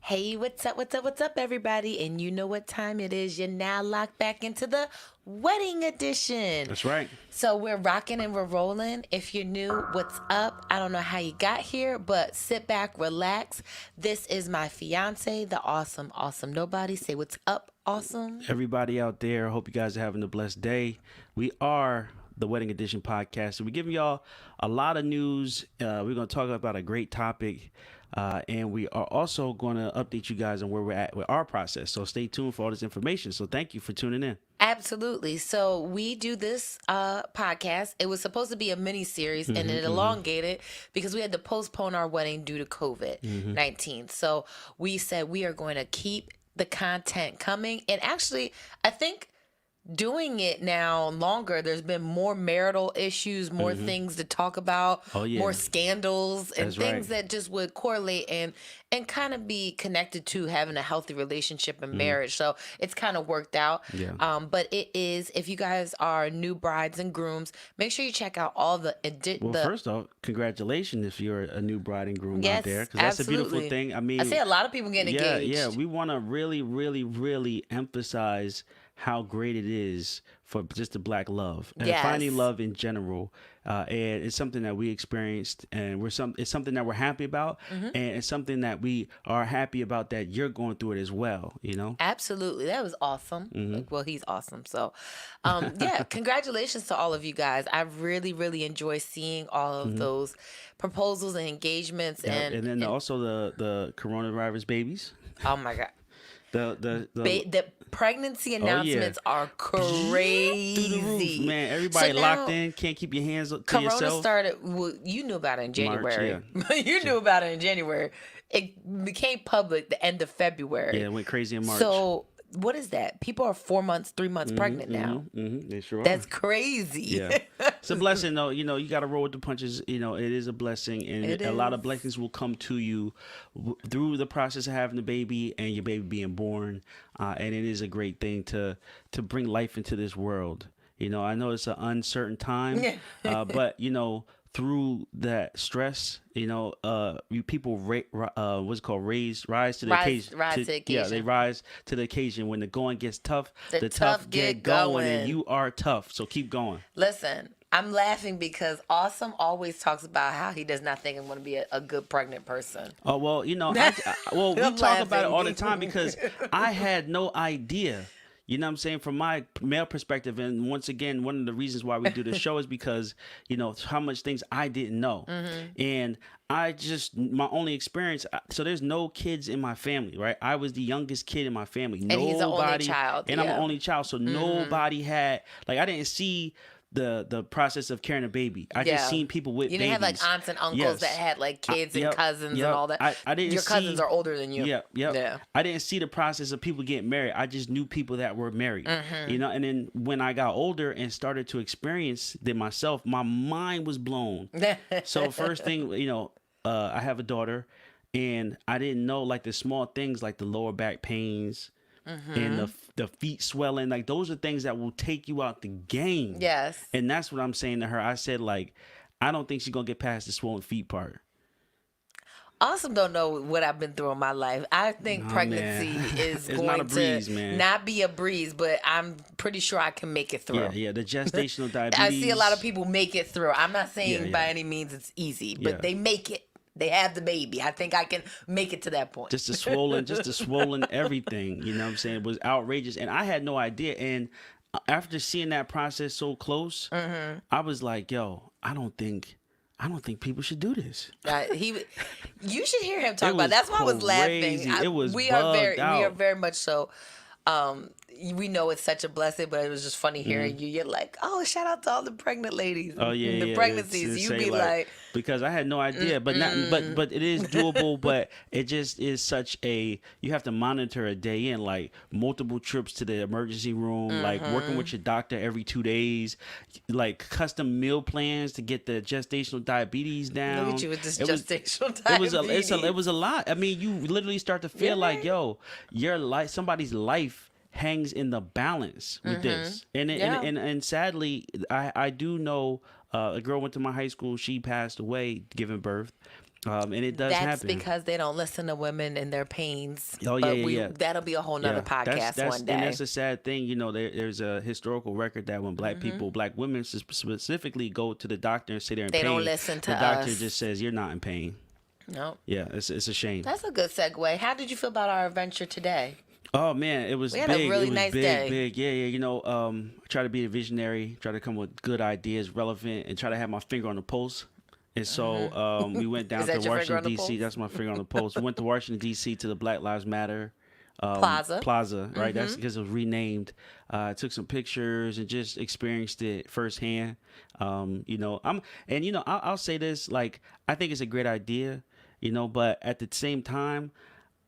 Hey, what's up, everybody? And you know what time it is. You're now locked back into the wedding edition. That's right. So we're rocking and we're rolling. If you're new, what's up? I don't know how you got here, but sit back, relax. This is my fiance, the awesome nobody. Say what's up, awesome. Everybody out there, hope you guys are having a blessed day. We are the Wedding Edition podcast. So we're giving y'all a lot of news. We're going to talk about a great topic. And we are also going to update you guys on where we're at with our process. So stay tuned for all this information. So thank you for tuning in. Absolutely. So we do this podcast. It was supposed to be a mini series and it elongated because we had to postpone our wedding due to COVID-19. So we said we are going to keep the content coming. And actually, I think doing it now longer, there's been more marital issues, more things to talk about, more scandals and That's things right. that just would correlate and kind of be connected to having a healthy relationship and marriage. So it's kind of worked out. Yeah. But it is, if you guys are new brides and grooms, make sure you check out all the Well, first off, congratulations if you're a new bride and groom out there. Because that's a beautiful absolutely. thing. I mean, I see a lot of people getting engaged. Yeah, we want to really, really, really emphasize how great it is for just the black love and finding love in general. And it's something that we experienced, and it's something that we're happy about, and it's something that we are happy about that you're going through it as well, you know? Absolutely. That was awesome. Well, he's awesome. So, yeah, congratulations to all of you guys. I really, really enjoy seeing all of those proposals and engagements. Yeah, and then also the coronavirus babies. Oh my God. The pregnancy announcements are crazy. through the roof, man. Everybody So locked now, in, can't keep your hands to Corona yourself. started, well, you knew about it in January. March, You knew about it in January. It became public the end of February. Yeah, it went crazy in March. So what is that? People are 4 months, 3 months pregnant now. They sure are. That's crazy. Yeah. It's a blessing, though. You know, you got to roll with the punches. You know, it is a blessing, and a lot of blessings will come to you through the process of having the baby and your baby being born. And it is a great thing to bring life into this world. You know, I know it's an uncertain time, but you know, through that stress, you know, people rise to the occasion. Rise to the occasion. Yeah, they rise to the occasion. When the going gets tough, The tough get going. and you are tough. So keep going. Listen, I'm laughing because Awesome always talks about how he does not think I'm going to be a good pregnant person. Oh, well, you know, we talk about it all the time because I had no idea. You know what I'm saying? From my male perspective, and once again, one of the reasons why we do this show is because, you know, how much things I didn't know. And my only experience, so there's no kids in my family, right? I was the youngest kid in my family. And he's the only child. And I'm the only child, so nobody had, like, I didn't see the process of carrying a baby. I just seen people with babies. You didn't have like aunts and uncles that had like kids and cousins and all that. I didn't. Your cousins are older than you. Yeah. I didn't see the process of people getting married. I just knew people that were married. You know, and then when I got older and started to experience it myself, my mind was blown. So first thing, you know, I have a daughter, and I didn't know like the small things like the lower back pains. And the feet swelling, like those are things that will take you out the game. Yes. And that's what I'm saying to her. I said, like, I don't think she's gonna get past the swollen feet part. Awesome don't know what I've been through in my life. I think pregnancy is going not a breeze, to man. not be a breeze, but I'm pretty sure I can make it through. Yeah, the gestational diabetes. I see a lot of people make it through. I'm not saying by any means it's easy, but they make it. They have the baby. I think I can make it to that point. Just the swollen everything, you know what I'm saying? It was outrageous. And I had no idea. And after seeing that process so close, I was like, yo, I don't think people should do this. You should hear him talk about it. That's why I was laughing. It was we bugged are out. very much so. We know it's such a blessing, but it was just funny hearing you. You're like, oh, shout out to all the pregnant ladies. Oh yeah, the pregnancies. You be like, because I had no idea, but it is doable. But it just is such a, you have to monitor a day in, like multiple trips to the emergency room, like working with your doctor every 2 days, like custom meal plans to get the gestational diabetes down. Look at you with this gestational diabetes. It was a lot. I mean, you literally start to feel like, yo, your life, somebody's life hangs in the balance with this. And sadly, I do know a girl went to my high school. She passed away giving birth. And it does That's happen. because they don't listen to women and their pains. Oh, yeah, yeah. That'll be a whole nother podcast one day. And that's a sad thing. You know, there's a historical record that when black women specifically go to the doctor and say they're in pain, they don't listen to the doctor us. just says, you're not in pain. No. Yeah, it's a shame. That's a good segue. How did you feel about our adventure today? Oh man, it was we had big. a really it was nice big, day. Big. Yeah. You know, I try to be a visionary, try to come with good ideas, relevant, and try to have my finger on the pulse. And so we went down to Washington D.C. That's my finger on the pulse. We went to Washington D.C. to the Black Lives Matter Plaza, right? That's because it was renamed. Took some pictures and just experienced it firsthand. You know, I'll say this, like, I think it's a great idea, you know, but at the same time,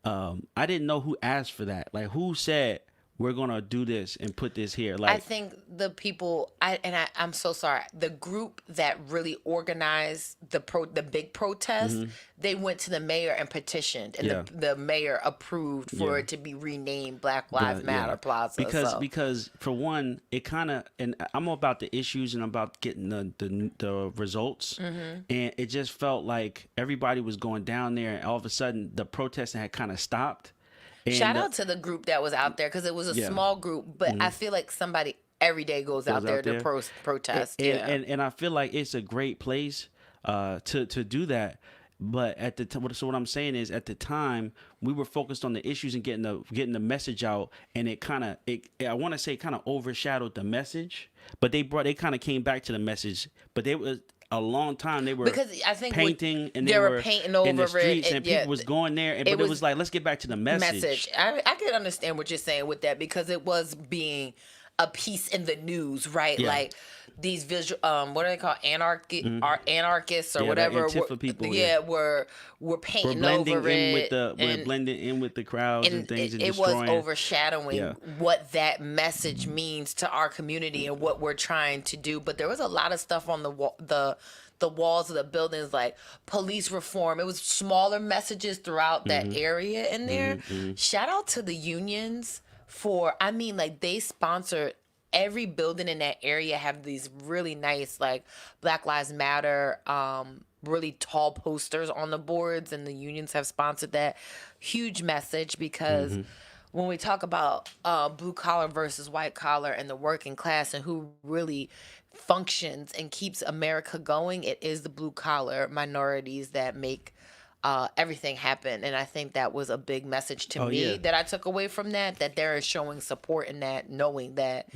I didn't know who asked for that. Like, who said we're gonna do this and put this here? Like, I think the people, I'm so sorry. The group that really organized the big protest, they went to the mayor and petitioned, and the mayor approved for it to be renamed Black Lives Matter Plaza. Because for one, it kind of, and I'm about the issues and about getting the results, and it just felt like everybody was going down there, and all of a sudden the protesting had kind of stopped. And shout out to the group that was out there, because it was a small group, but I feel like somebody every day goes out there to protest. And I feel like it's a great place to do that. But at the time, so what I'm saying is, at the time, we were focused on the issues and getting the message out, and I want to say kind of overshadowed the message. But they kind of came back to the message. But they was a long time they were, because I think painting, and they were painting over in the streets, and people was going there, but it was like, let's get back to the message. I could understand what you're saying with that, because it was being a piece in the news, right? Like these visual, what are they called, anarchists or whatever? Antifa people, were painting over it, we're blending in with the crowds and things, and it was overshadowing what that message means to our community and what we're trying to do. But there was a lot of stuff on the walls of the buildings, like police reform. It was smaller messages throughout that area in there. Shout out to the unions for, they sponsored every building in that area, have these really nice, like, Black Lives Matter, really tall posters on the boards, and the unions have sponsored that. Huge message, because when we talk about blue collar versus white collar and the working class and who really functions and keeps America going, it is the blue collar minorities that make everything happen. And I think that was a big message to me that I took away from that they're showing support in that, knowing that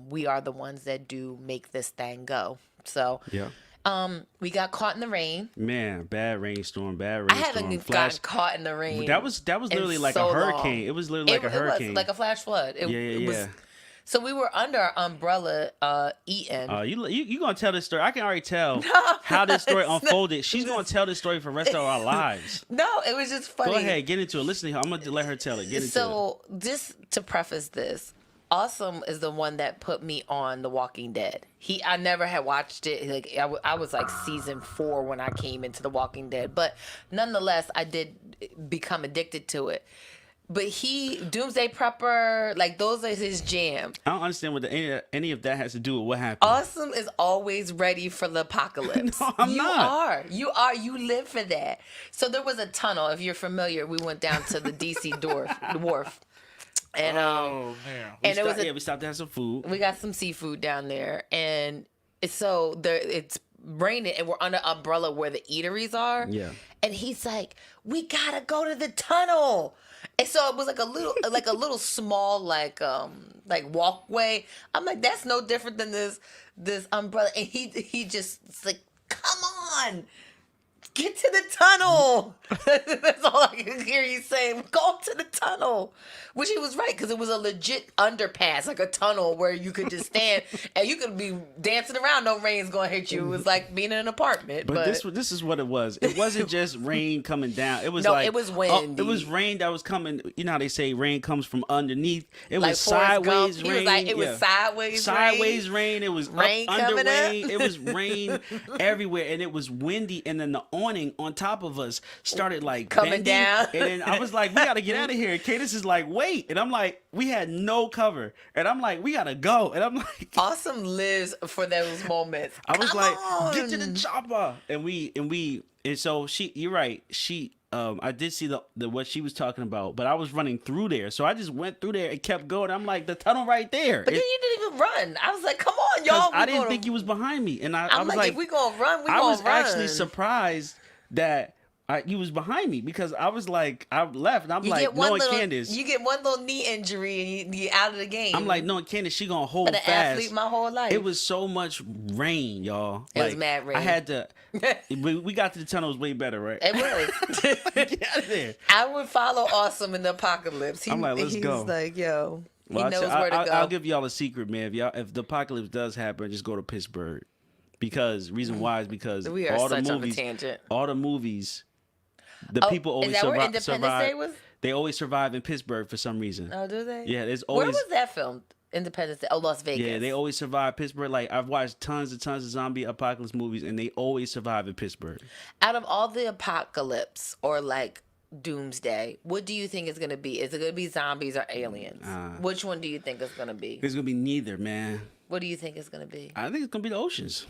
we are the ones that do make this thing go. So we got caught in the rain. Man, bad rainstorm. I haven't gotten caught in the rain. That was literally like a hurricane. Long. It was literally like a hurricane. It was like a flash flood. It was. So we were under our umbrella eating. You gonna tell this story? I can already tell how this story unfolded. She's gonna tell this story for the rest of our lives. No, it was just funny. Go ahead, get into it. Listen, I'm gonna let her tell it. Get into it. So just to preface this, Awesome is the one that put me on The Walking Dead. I never had watched it. Like I was like season 4 when I came into The Walking Dead, but nonetheless, I did become addicted to it. But Doomsday Prepper, like, those are his jam. I don't understand what any of that has to do with what happened. Awesome is always ready for the apocalypse. No, I'm not. You are. You live for that. So there was a tunnel. If you're familiar, we went down to the DC wharf. And we stopped to have some food. We got some seafood down there, and it's raining, and we're under an umbrella where the eateries are. Yeah. And he's like, "We gotta go to the tunnel." And so it was like a little small like walkway. I'm like, that's no different than this umbrella. And he just like, "Come on, get to the tunnel." That's all I can hear you saying. Go to the tunnel. Which he was right, because it was a legit underpass, like a tunnel where you could just stand and you could be dancing around. No rain's going to hit you. It was like being in an apartment. But this is what it was. It wasn't just rain coming down. It was it was windy. It was rain that was coming. You know how they say rain comes from underneath? It like was sideways rain. He was like, it was sideways rain. It was rain under coming rain. up. It was rain everywhere, and it was windy. And then the awning on top of us started like coming bending, down. and then I was like, we gotta get out of here. And Candace is like, wait, and I'm like, we had no cover, and I'm like, we gotta go, and I'm like, Awesome lives for those moments. I was Come like, on. get to the chopper, and so you're right, I did see the what she was talking about, but I was running through there, so I just went through there and kept going. I'm like, the tunnel right there. But then you didn't even run. I was like, come on, y'all. I didn't think you was behind me, and I was like, if we gonna run, we I gonna was run. actually surprised that you was behind me, because I was like, I left, and I'm like, knowing Candace. You get one little knee injury and you're out of the game. I'm like, knowing Candace, she gonna hold Been an fast. athlete my whole life. It was so much rain, y'all. It was mad rain. I had to. we got to the tunnel, it was way better, right? It was. Get out of there. I would follow Awesome in the apocalypse. I'm like, let's go. He's like, yo, Well, he knows where to go. I'll give y'all a secret, man. If the apocalypse does happen, just go to Pittsburgh, because reason why is because We are all the such on a movies, tangent. all the movies, the people always is that where Independence survive. Day was? They always survive in Pittsburgh for some reason. Oh, do they? Yeah, there's Where always. was that filmed? Independence Day. Oh, Las Vegas. Yeah, they always survive Pittsburgh. Like, I've watched tons and tons of zombie apocalypse movies, and they always survive in Pittsburgh. Out of all the apocalypse or like doomsday, what do you think is going to be? Is it going to be zombies or aliens? Which one do you think is going to be? It's gonna be neither, man. What do you think it's going to be? I think it's gonna be the oceans.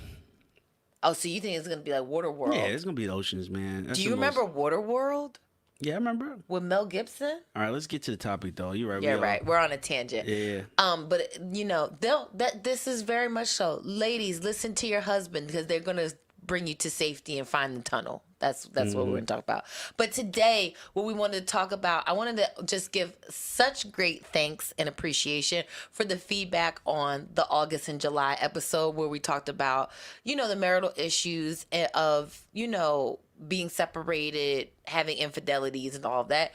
Oh, so you think it's going to be like Waterworld? Yeah, it's gonna be the oceans, man. That's Do you the most- remember Waterworld Yeah, I remember. with Mel Gibson? All right, let's get to the topic, though. You're right. Yeah, right. We're on a tangent. Yeah. But you know, this is very much so. Ladies, listen to your husband, because they're gonna bring you to safety and find the tunnel. That's what we're going to talk about. But today, what we wanted to talk about, I wanted to just give such great thanks and appreciation for the feedback on the August and July episode, where we talked about, you know, the marital issues of, you know, being separated, having infidelities and all of that.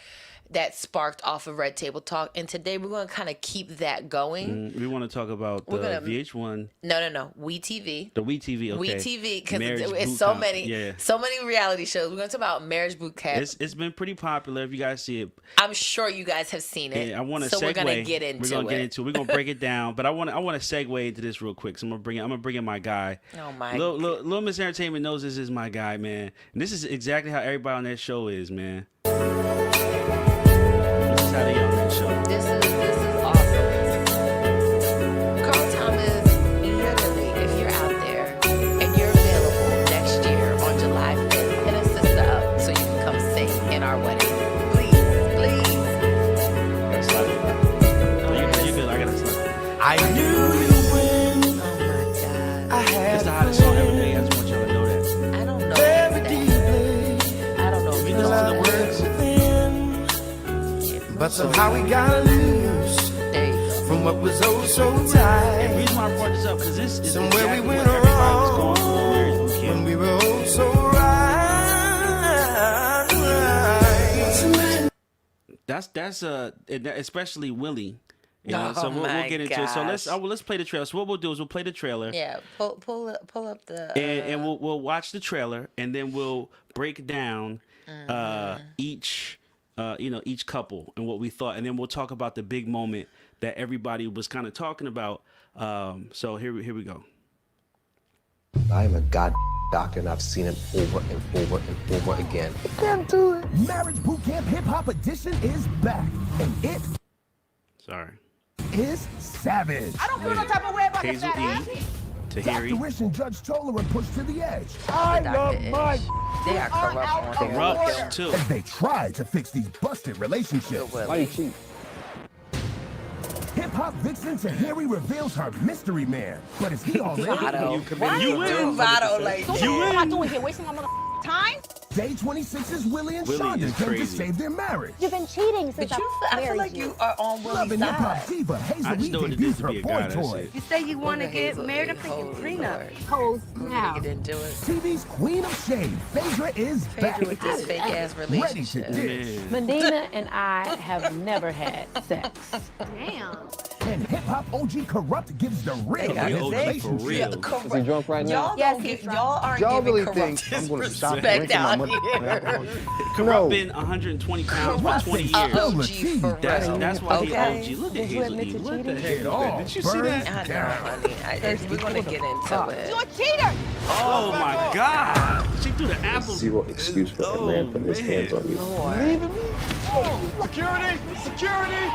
That sparked off of Red Table Talk. And today we're going to kind of keep that going. We want to talk about the VH1. No. WeTV. The WeTV, okay. WeTV, because Marriage it's Boot so Camp. many, Yeah. so many reality shows. We're going to talk about Marriage Boot Camp. It's been pretty popular. If you guys see it, I'm sure you guys have seen it. I want to so segue. we're going to get into it. We're going to get into it. We're going to break it down. But I want to segue into this real quick. So I'm going to bring in my guy. Oh, my. Little Miss Entertainment knows this is my guy, man. And this is exactly how everybody on that show is, man. This is how they on that show. This is awesome. Carl Thomas, literally, if you're out there and you're available next year on July 5th, hit a sister up so you can come sing in our wedding. Please. That's like, you're good. I got to slap. I knew you when Oh my God. I had It's the hottest song ever made. I just want y'all to know that. I don't know. very That. deeply. I don't know. If you Listen know to the words. But somehow we got loose There you go. from what was oh so And the tight. reason why I brought this up, because this is Somewhere exactly we what went everybody was going through on Marriage Boot wrong Camp. when we were oh so right. That's especially Willie. You know, Oh so we'll my get into it. So gosh. let's play the trailer. So what we'll do is we'll play the trailer. Yeah, pull up the. And we'll watch the trailer, and then we'll break down each couple and what we thought, and then we'll talk about the big moment that everybody was kind of talking about. So here we go. I am a god doctor, and I've seen it over and over and over again. Can't do it. Marriage Boot Camp Hip Hop Edition is back, and it Sorry. is savage. I don't feel no type of way about Hazel the fat E. ass. Dr. Tahiri. Rich and Judge Toller are pushed to the edge. I Dr. love Ish. my They are corrupt on there. Corrupt too. as they try to fix these busted relationships. Why you cheat? Hip hop vixen Tahiry reveals her mystery man, but is he all in? Vado. Why You you win. do Vado like What that? am I doing here? Wasting my time? Day 26's Willie and Willie Shonda is came to crazy. save their marriage. You've been cheating since But I feel like you are on Willie's Loving hip hop side. diva I just Hazel E know what it is debuts to her be a boy guy. That's toy. it. You say you want to Look at get Hazel married, E. I'm thinking Holy prenup. Lord. Pose We're gonna now. get into it. TV's queen of shade, Phaedra is back. Phaedra with this fake ass Ready to relationship. dish. Man. Medina and I have never had sex. Damn. And hip hop OG Corrupt gives the real got of his OG for relationship. real. Corrupt. Is he drunk right now? Y'all Yes, don't he's give, drunk. y'all aren't Y'all giving really corrupt think I'm gonna his stop respect drinking my down Corrupt been 120 pounds for 20 years. OG for real. That's why he Okay. OG. Look at Hazel E. What the heck? It all Did you see that? I know, honey. We're gonna get into it. You're a cheater. Oh my God! She threw the apple. Zero excuse for a man putting his hands on you.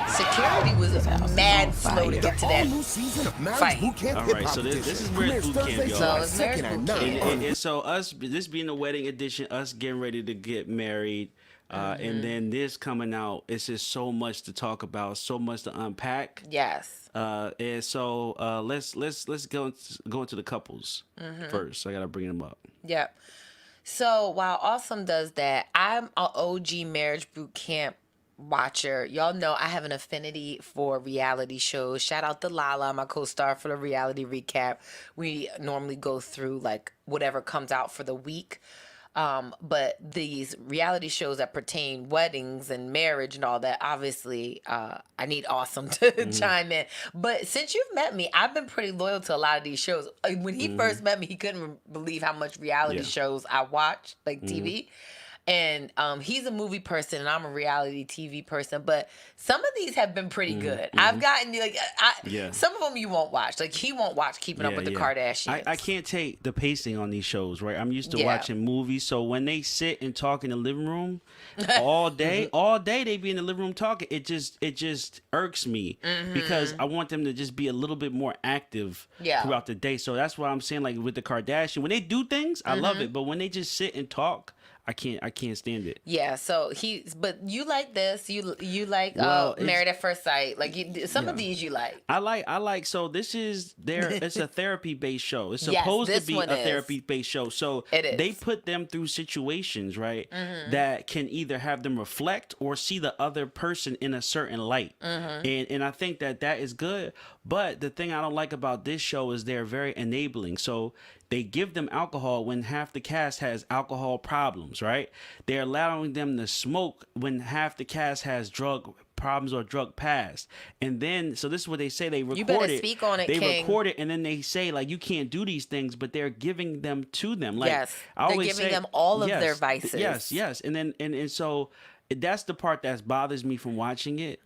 Security was mad slow to get to that. New season of Marriage Fight. Boot Camp All right, hip-hop so this edition is Marriage premieres Boot Camp, Thursday, y'all. So July it's Marriage 2nd at Boot 9. Camp. And so us, this being the wedding edition, us getting ready to get married, and then this coming out, it's just so much to talk about, so much to unpack. Yes. And so let's go into the couples first. I gotta bring them up. Yep. So while Awesome does that, I'm an OG Marriage Boot Camp watcher. Y'all know I have an affinity for reality shows. Shout out to Lala, my co-star for the reality recap. We normally go through like whatever comes out for the week. But these reality shows that pertain weddings and marriage and all that, obviously, I need Awesome to chime in. But since you've met me, I've been pretty loyal to a lot of these shows. When he first met me, he couldn't believe how much reality shows I watch, like TV. And he's a movie person and I'm a reality TV person, but some of these have been pretty good. I've gotten like some of them you won't watch. Like he won't watch Keeping Up with the Kardashians. I can't take the pacing on these shows, right? I'm used to Yeah. watching movies, so when they sit and talk in the living room all day, they be in the living room talking. It just irks me because I want them to just be a little bit more active throughout the day. So that's why I'm saying, like with the Kardashian, when they do things, I love it, but when they just sit and talk, I can't stand it. Yeah, so but you like this. You like Well, Married at First Sight. Like some of these you like. I like so this is it's a therapy based show. It's Yes, supposed to this be one a is. therapy based show. So It is. they put them through situations, right, that can either have them reflect or see the other person in a certain light. And I think that is good. But the thing I don't like about this show is they're very enabling. So they give them alcohol when half the cast has alcohol problems, right? They're allowing them to smoke when half the cast has drug problems or drug past. And then, so this is what they say, they record You better it. speak on it, They King. record it and then they say, like, you can't do these things, but they're giving them to them. Like, Yes, I they're always giving say, them all of yes, their vices. Yes. And then, and so that's the part that bothers me from watching it.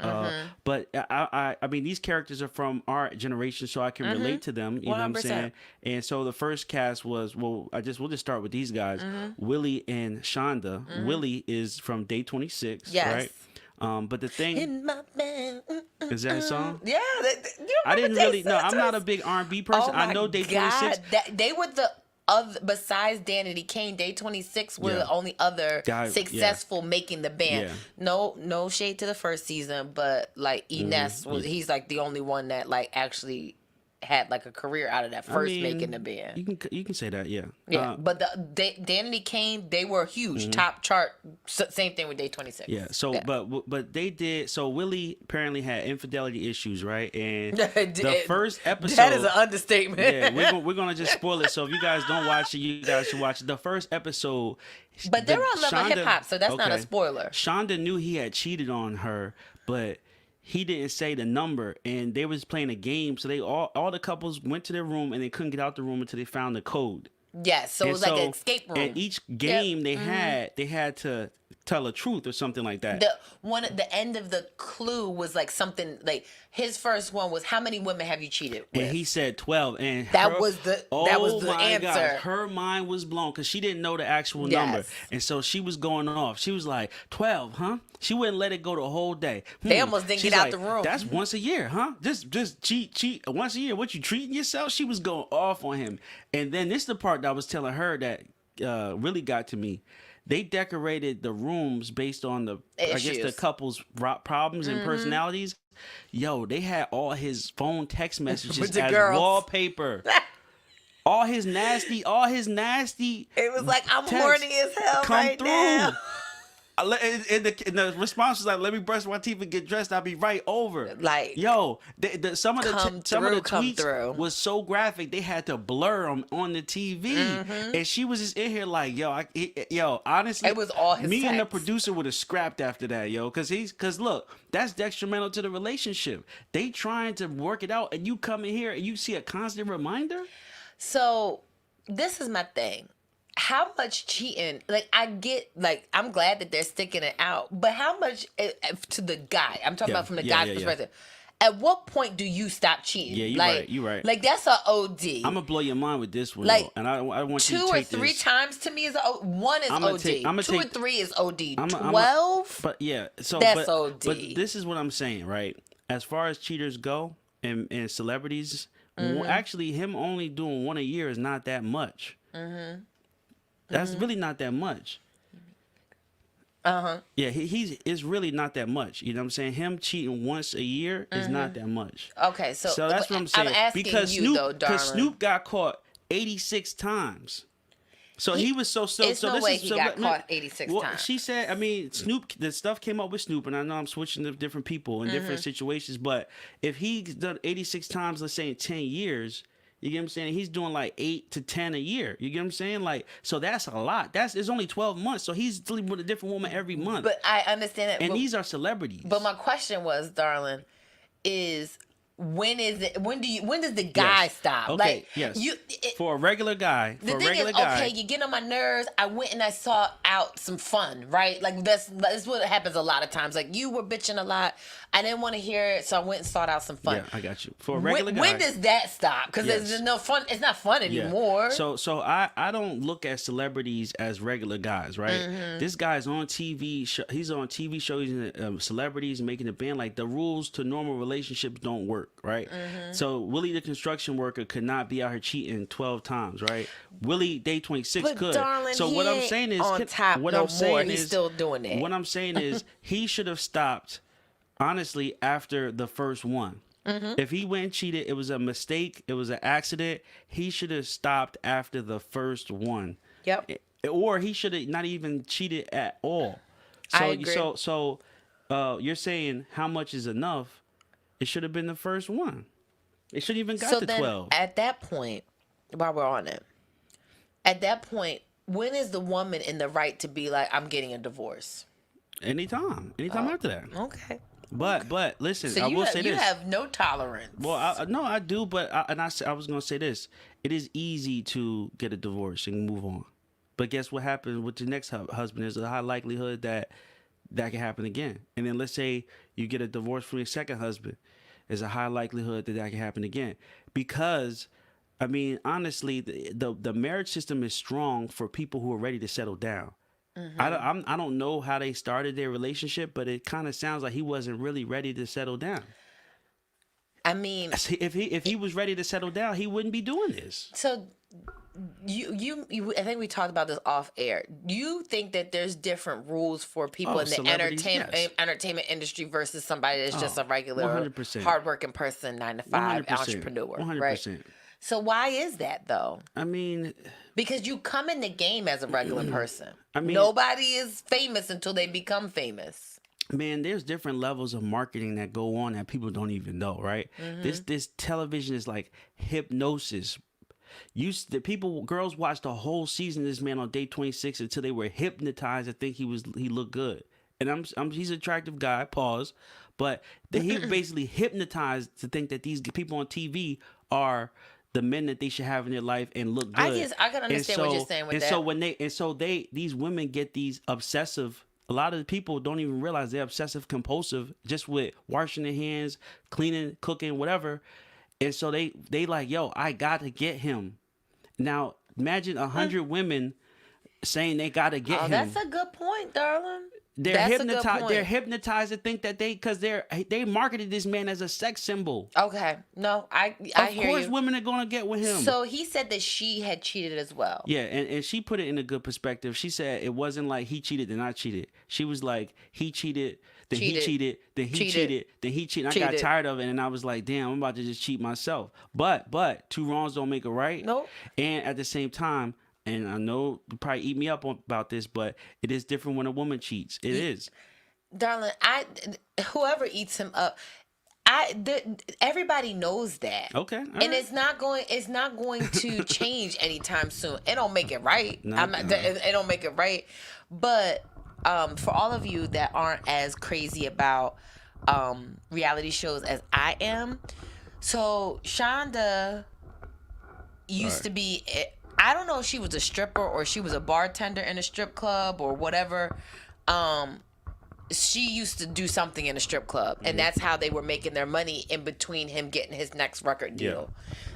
But I mean, these characters are from our generation, so I can relate to them. You know what I'm 100%. saying? And so the first cast was, we'll just start with these guys, Willie and Shonda. Willie is from Day 26, Yes. right? But the thing In my bed. is that a song? Yeah, I didn't really know. I'm not a big R&B person. I know Day 26. They were the other, besides Danity Kane, Day 26 were the only other successful making the band. Yeah. No shade to the first season, but like Ines was, he's like the only one that like actually had like a career out of that first making the band. You can say that, yeah. Yeah, but Danity Kane, they were huge, top chart. Same thing with Day 26. Yeah. So, but they did. So Willie apparently had infidelity issues, right? And the first episode. That is an understatement. Yeah, we're gonna just spoil it. So if you guys don't watch it, you guys should watch it. The first episode. But they're on Love and Hip Hop, so that's not a spoiler. Shonda knew he had cheated on her, but he didn't say the number, and they was playing a game. So they all the couples went to their room, and they couldn't get out the room until they found the code. Yes, so it was like an escape room. And each game they had to tell the truth or something like that. The end of the clue was like something like his first one was, how many women have you cheated with? And he said 12, and that was the answer. Gosh, her mind was blown because she didn't know the actual number, and so she was going off. She was like, 12, huh? She wouldn't let it go the whole day. They almost didn't She's get out like, the room. That's once a year, huh? Just cheat once a year. What, you treating yourself? She was going off on him, and then this is the part that I was telling her that really got to me. They decorated the rooms based on the couple's problems and personalities. Yo, they had all his phone text messages as wallpaper. all his nasty. It was like, I'm texts horny as hell come right through. now. And the response was like, "Let me brush my teeth and get dressed. I'll be right over." Like, yo, some of the tweets was was so graphic they had to blur them on the TV, and she was just in here like, "Yo, honestly, it was all his me text. and the producer would have scrapped after that, yo, because look, that's detrimental to the relationship. They trying to work it out, and you come in here and you see a constant reminder." So this is my thing. how much cheating? Like, I get, like, I'm glad that they're sticking it out, but how much to the guy? I'm talking about from the guy's perspective. At what point do you stop cheating? Yeah, you're like, right. You're right. Like, that's an OD. I'm gonna blow your mind with this one, Like, though, and I want you to 2 or take 3 this. times to me is one is OD. 2 or 3 is OD. 12. But yeah, so that's OD. But this is what I'm saying, right? As far as cheaters go, and celebrities, actually, him only doing 1 a year is not that much. That's really not that much. Yeah, it's really not that much. You know what I'm saying? Him cheating once a year is not that much. Okay, so that's what I'm saying. I'm asking because you, Snoop, though, darling. Snoop got caught 86 times. So he was so. There's no way he got caught 86 times. She said, I mean, Snoop, the stuff came up with Snoop, and I know I'm switching to different people in different situations, but if he's done 86 times, let's say in 10 years, you get what I'm saying? He's doing like 8 to 10 a year. You get what I'm saying? Like, so that's a lot. It's only 12 months. So he's sleeping with a different woman every month. But I understand that. And these are celebrities. But my question was, darling, is when does the guy stop? Okay, like, yes. For a regular guy, the thing is, okay, you get on my nerves. I went and I sought out some fun, right? Like that's what happens a lot of times. Like, you were bitching a lot. I didn't want to hear it, so I went and sought out some fun. Yeah, I got you. For a regular guy. When does that stop? Because there's no fun. It's not fun anymore. So I don't look at celebrities as regular guys, right? This guy's on TV. He's on TV shows, celebrities making a band. Like, the rules to normal relationships don't work, right? So Willie the construction worker could not be out here cheating 12 times, right? Willie Day 26 but could. Darling, so what I'm saying is, on top what no I'm saying more. is, He's still doing it. What I'm saying is, he should have stopped. Honestly, after the first one. If he went and cheated, it was a mistake, it was an accident. He should have stopped after the first one. Yep. Or he should have not even cheated at all. So, I agree. So you're saying how much is enough? It should have been the first one. It shouldn't even got to 12. At that point, while we're on it, at that point, when is the woman in the right to be like, I'm getting a divorce? Anytime after that. Okay. But listen, So I will say this. You have no tolerance. Well, no, I do, but I was going to say this. It is easy to get a divorce and move on. But guess what happens with your next husband? There's a high likelihood that can happen again. And then let's say you get a divorce from your second husband. There's a high likelihood that can happen again. Because, I mean, honestly, the marriage system is strong for people who are ready to settle down. I don't know how they started their relationship, but it kind of sounds like he wasn't really ready to settle down. I mean, if he was ready to settle down, he wouldn't be doing this. So you I think we talked about this off air. You think that there's different rules for people in the entertainment industry versus somebody that's just a regular 100%. hardworking person, 9-to-5 100%. entrepreneur, 100%. right? So why is that though? I mean, because you come in the game as a regular person. I mean, nobody is famous until they become famous. Man, there's different levels of marketing that go on that people don't even know, right? This television is like hypnosis. Girls watched the whole season of this man on day 26 until they were hypnotized to think he looked good. And he's an attractive guy, pause. But he basically hypnotized to think that these people on TV are the men that they should have in their life and look good. I can understand what you're saying with that. These women get these obsessive. A lot of the people don't even realize they're obsessive compulsive just with washing their hands, cleaning, cooking, whatever. And so they like, yo, I got to get him. Now imagine 100 women saying they got to get him. That's a good point, darling. They're hypnotized to think that because they marketed this man as a sex symbol. Okay, no, I hear you. Of course, women are gonna get with him. So he said that she had cheated as well. Yeah, and she put it in a good perspective. She said it wasn't like he cheated then I cheated. She was like, he cheated, then he cheated, then he cheated, then he cheated. I got tired of it, and I was like, damn, I'm about to just cheat myself. But 2 wrongs don't make a right. Nope. And at the same time. And I know you probably eat me up about this, but it is different when a woman cheats. It is. Darling, whoever eats him up, everybody knows that. Okay. And it's not going to change anytime soon. It don't make it right. It don't make it right. But for all of you that aren't as crazy about reality shows as I am, so Shonda used to be I don't know if she was a stripper or she was a bartender in a strip club or whatever. She used to do something in a strip club, and that's how they were making their money in between him getting his next record deal.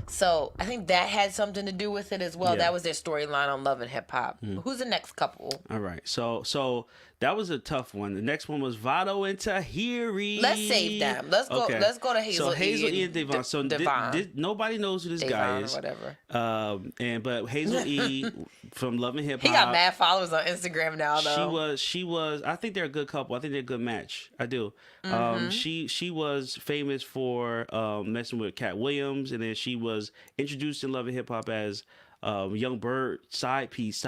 So I think that had something to do with it as well. Yeah. That was their storyline on Love and Hip Hop. Who's the next couple? All right. So that was a tough one. The next one was Vado and Tahiry. Let's save them. Let's go. Okay. Let's go to Hazel. So Hazel E and Devon. So Devon. nobody knows who this guy Devon is. or whatever. But Hazel E from Love and Hip Hop. He got mad followers on Instagram now, though. She was. I think they're a good couple. I think they're a good match. I do. She was famous for messing with Cat Williams, and then she was introduced in Love and Hip Hop as Young Bird side piece,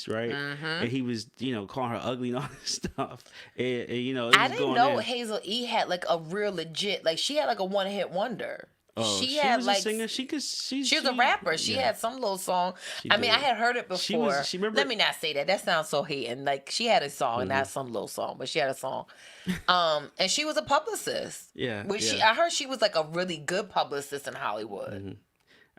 right? And he was, calling her ugly and all this stuff. And it was I didn't going know in. Hazel E had like a real legit, like she had like a one-hit wonder. Oh, she had was like a singer. She was a rapper. She had some little song. I mean, did. I had heard it before. She remember. Let me not say that. That sounds so hating. Like she had a song, not some little song, but she had a song. And she was a publicist. Yeah. I heard she was like a really good publicist in Hollywood.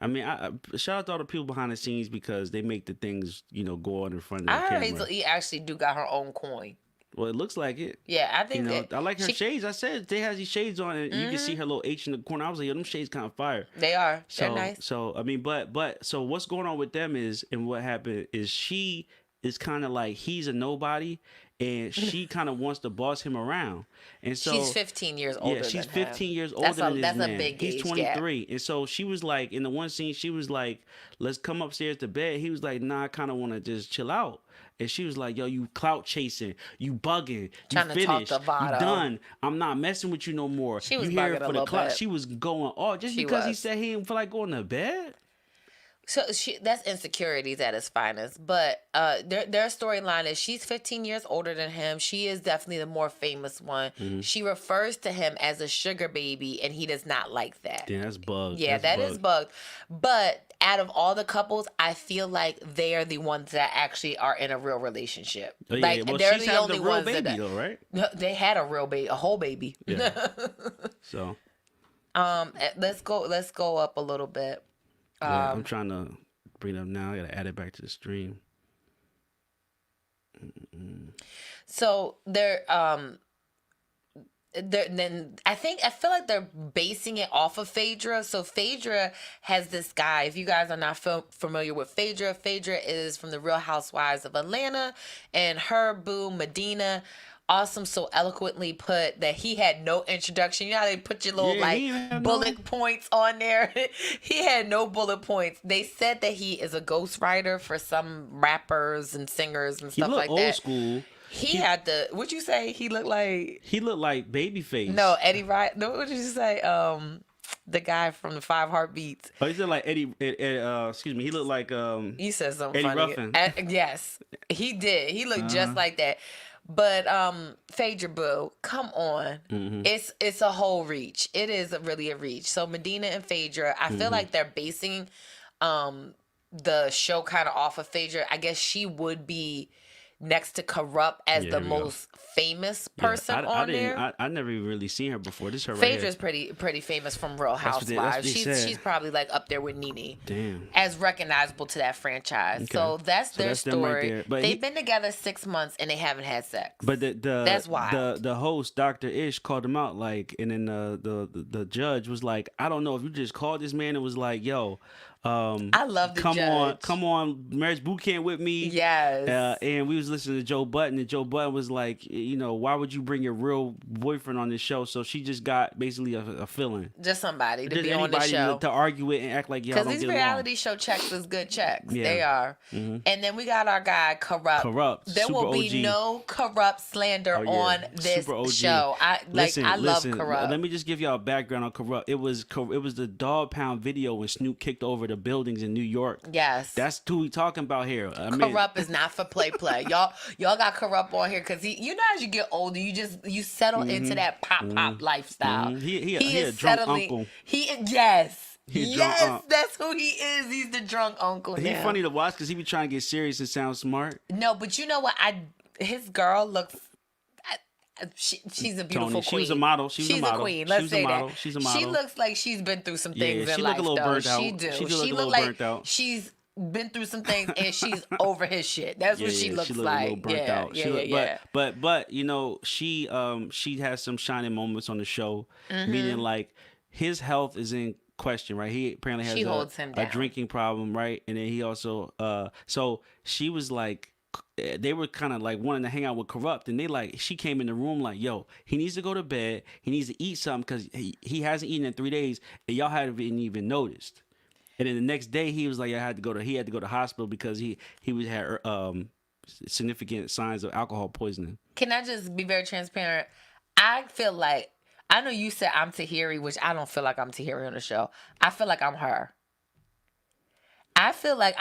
I mean, I shout out to all the people behind the scenes because they make the things, go on in front of the I heard camera. Hazel E actually do got her own coin. Well, it looks like it. Yeah, I think that I like her shades. I said they has these shades on, and you can see her little H in the corner. I was like, yo, them shades kind of fire. They are. So, They're nice. So I mean, but so what's going on with them is, and what happened is she is kind of like he's a nobody, and she kind of wants to boss him around. And so she's 15 years older. Yeah, she's than 15 him. years older than this that's man. a big He's age 23, and so she was like, in the one scene, she was like, "Let's come upstairs to bed." He was like, "Nah, I kind of want to just chill out." And she was like, yo, you clout chasing, you bugging, Trying you to talk finished, to Vado. you done. I'm not messing with you no more. She was you here bugging a for the little clout. bit. She was going off just because he said he didn't feel like going to bed. So that's insecurities at its finest. But their storyline is she's 15 years older than him. She is definitely the more famous one. She refers to him as a sugar baby, and he does not like that. Yeah, that's bugged. Yeah, that is bugged. But out of all the couples, I feel like they are the ones that actually are in a real relationship. Oh, yeah. Like Well, they're she's the having only the real ones baby that though, right? they had a real baby, a whole baby. Yeah. So. Let's go up a little bit. Yeah, I'm trying to bring it up now. I gotta add it back to the stream. So then I feel like they're basing it off of Phaedra. So Phaedra has this guy. If you guys are not familiar with Phaedra is from the Real Housewives of Atlanta, and her boo Medina also so eloquently put that he had no introduction. You know how they put your little bullet points on there? He had no bullet points. They said that he is a ghostwriter for some rappers and singers and stuff like that. He looked old school. He had the, what'd you say? He looked like Babyface. No, Eddie Wright. No, what did you say? The guy from the 5 Heartbeats. Oh, he looked like Eddie. Excuse me. He looked like You said something Eddie funny. Ruffin. Yes, he did. He looked just like that. But Phaedra boo, come on. It's a whole reach. It is really a reach. So Medina and Phaedra, I feel like they're basing the show kind of off of Phaedra. I guess she would be next to Corrupt as the most famous person on there. I never even really seen her before. This is her Phaedra's right here. pretty famous from Real That's what they Housewives. said. She's probably like up there with Nene. Damn. As recognizable to that franchise. Okay. So that's their that's them right story. there. But They've been together 6 months and they haven't had sex. But that's wild. The host, Dr. Ish, called him out and then the judge was like, I don't know if you just called this man and was like, yo, I love the judge. Come on, Marriage Boot Camp with me. Yes. And we was listening to Joe Budden, and Joe Budden was like, why would you bring your real boyfriend on this show? So she just got basically a feeling. Just somebody to just be on the show. to argue it and act like y'all don't get Because these along. reality show checks is good checks. Yeah. They are. And then we got our guy, Corrupt. There will be OG. no Corrupt slander on this show. I love Corrupt. Let me just give y'all a background on Corrupt. It was the Dog Pound video when Snoop kicked over the buildings in New York. Yes. That's who we talking about here. Corrupt is not for play. Y'all got Corrupt on here because as you get older, you settle into that pop lifestyle. He is a drunk settling. uncle. Yes. He a drunk uncle. That's who he is. He's the drunk uncle now. He's funny to watch because he be trying to get serious and sound smart. No, but you know what? His girl looks. She's a beautiful queen. She was a model. She's a queen. Let's say that. She's a model. She looks like she's been through some things in she life. look a little burnt out. She do. She look a look little like burnt out. she's been through some things and she's over his shit. That's what she looks she looked like. a little burnt yeah, out. yeah. But you know, she has some shining moments on the show, meaning like his health is in question, right? He apparently has She holds him a down. drinking problem, right? And then he also so she was like, they were kind of like wanting to hang out with Corrupt, and she came in the room like, yo, he needs to go to bed, he needs to eat something because he hasn't eaten in 3 days, and y'all haven't even noticed. And then the next day he was like, he had to go to hospital because he had significant signs of alcohol poisoning. Can I just be very transparent? I feel like, I know you said I'm Tahiry, which I don't feel like I'm Tahiry on the show. I feel like I'm her. I feel like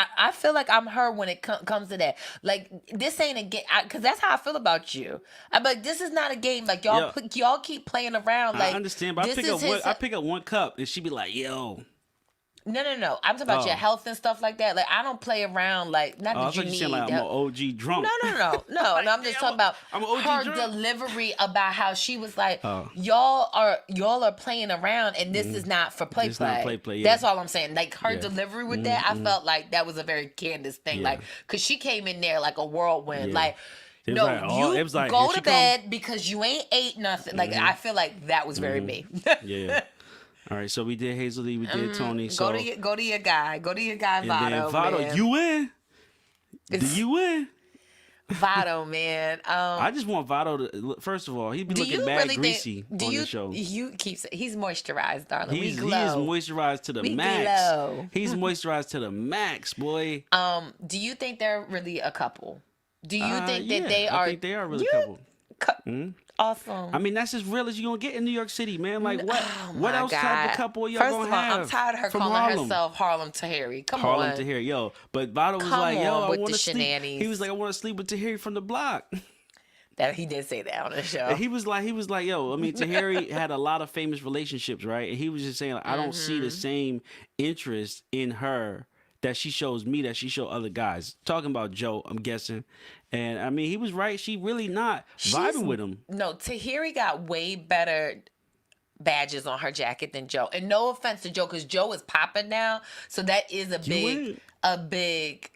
I'm her when it comes to that. Like, this ain't a game, because that's how I feel about you. I'm like, this is not a game. Like, y'all keep playing around. Like, I understand, but I pick up one cup and she be like, yo. No. I'm talking about your health and stuff like that. Like, I don't play around. Like, not that you need. Saying, like, I'm an OG drunk. No. I'm just talking about I'm an OG her drunk. delivery about how she was like, y'all are playing around, and this is not for play. It's not play. Yeah. That's all I'm saying. Like, her delivery with that, I felt like that was a very Candace thing. Like, because she came in there like a whirlwind. Like, it was no, like, you it was like, go to bed because you ain't ate nothing. Like, I feel like that was very me. Yeah. All right, so we did Hazel Lee, we did Tony. So go to your guy, Vado. Vado, man. you win. You win. Vado, man. I just want Vado to. First of all, he'd be looking mad greasy on the show. He's moisturized, darling. He is glow. moisturized to the We max. glow. He's moisturized to the max, boy. Do you think they're really a couple? Do you think that they I are? think they are really a couple. Awesome. I mean, that's as real as you're gonna get in New York City, man. Like, what else God. type of couple y'all First gonna of all, have? I'm tired of her from calling Harlem? herself Harlem Tahiry. Come Harlem on. Tahiry, yo. But Vado was Come like, yo, on I with want the to sleep. shenanigans. He was like, I want to sleep with Tahiry from the block. That he did say that on the show. And he was like, yo, I mean, Tahiry had a lot of famous relationships, right? And he was just saying, like, I don't see the same interest in her that she shows me, that she show other guys. Talking about Joe, I'm guessing. And I mean, he was right. She really not vibing with him. No, Tahiry got way better badges on her jacket than Joe. And no offense to Joe, because Joe is popping now. So that is a big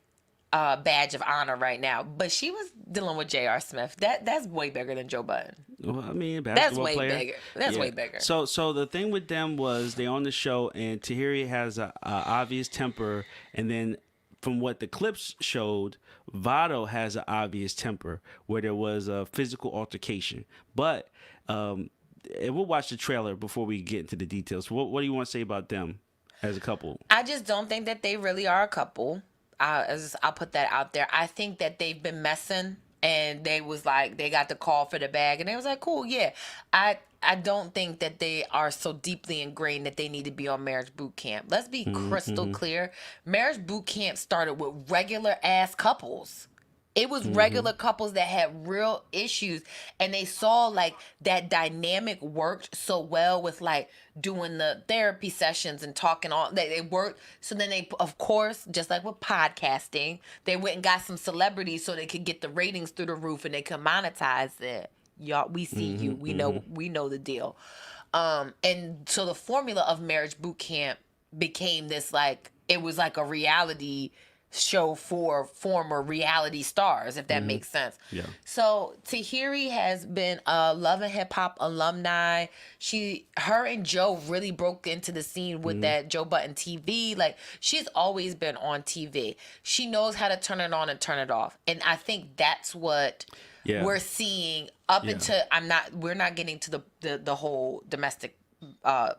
badge of honor right now. But she was dealing with J.R. Smith. That's way bigger than Joe Budden. Well, I mean, That's way player. bigger. That's way bigger. So the thing with them was they on the show, and Tahiry has a obvious temper, and then from what the clips showed, Vado has an obvious temper where there was a physical altercation. But and we'll watch the trailer before we get into the details. What do you want to say about them as a couple? I just don't think that they really are a couple. I'll put that out there. I think that they've been messing, and they was like, they got the call for the bag, and they was like, cool, yeah. I don't think that they are so deeply ingrained that they need to be on Marriage Boot Camp. Let's be crystal clear. Marriage Boot Camp started with regular ass couples. It was regular couples that had real issues, and they saw like that dynamic worked so well with like doing the therapy sessions and talking all that. They worked. So then they, of course, just like with podcasting, they went and got some celebrities so they could get the ratings through the roof and they could monetize it. Y'all, we see you. We know the deal. And so the formula of Marriage Boot Camp became this, like, it was like a reality show for former reality stars, if that makes sense. Yeah. So Tahiry has been a Love and Hip Hop alumni. Her and Joe really broke into the scene with that Joe Budden TV. Like, she's always been on TV. She knows how to turn it on and turn it off. And I think that's what we're seeing up into, we're not getting to the whole domestic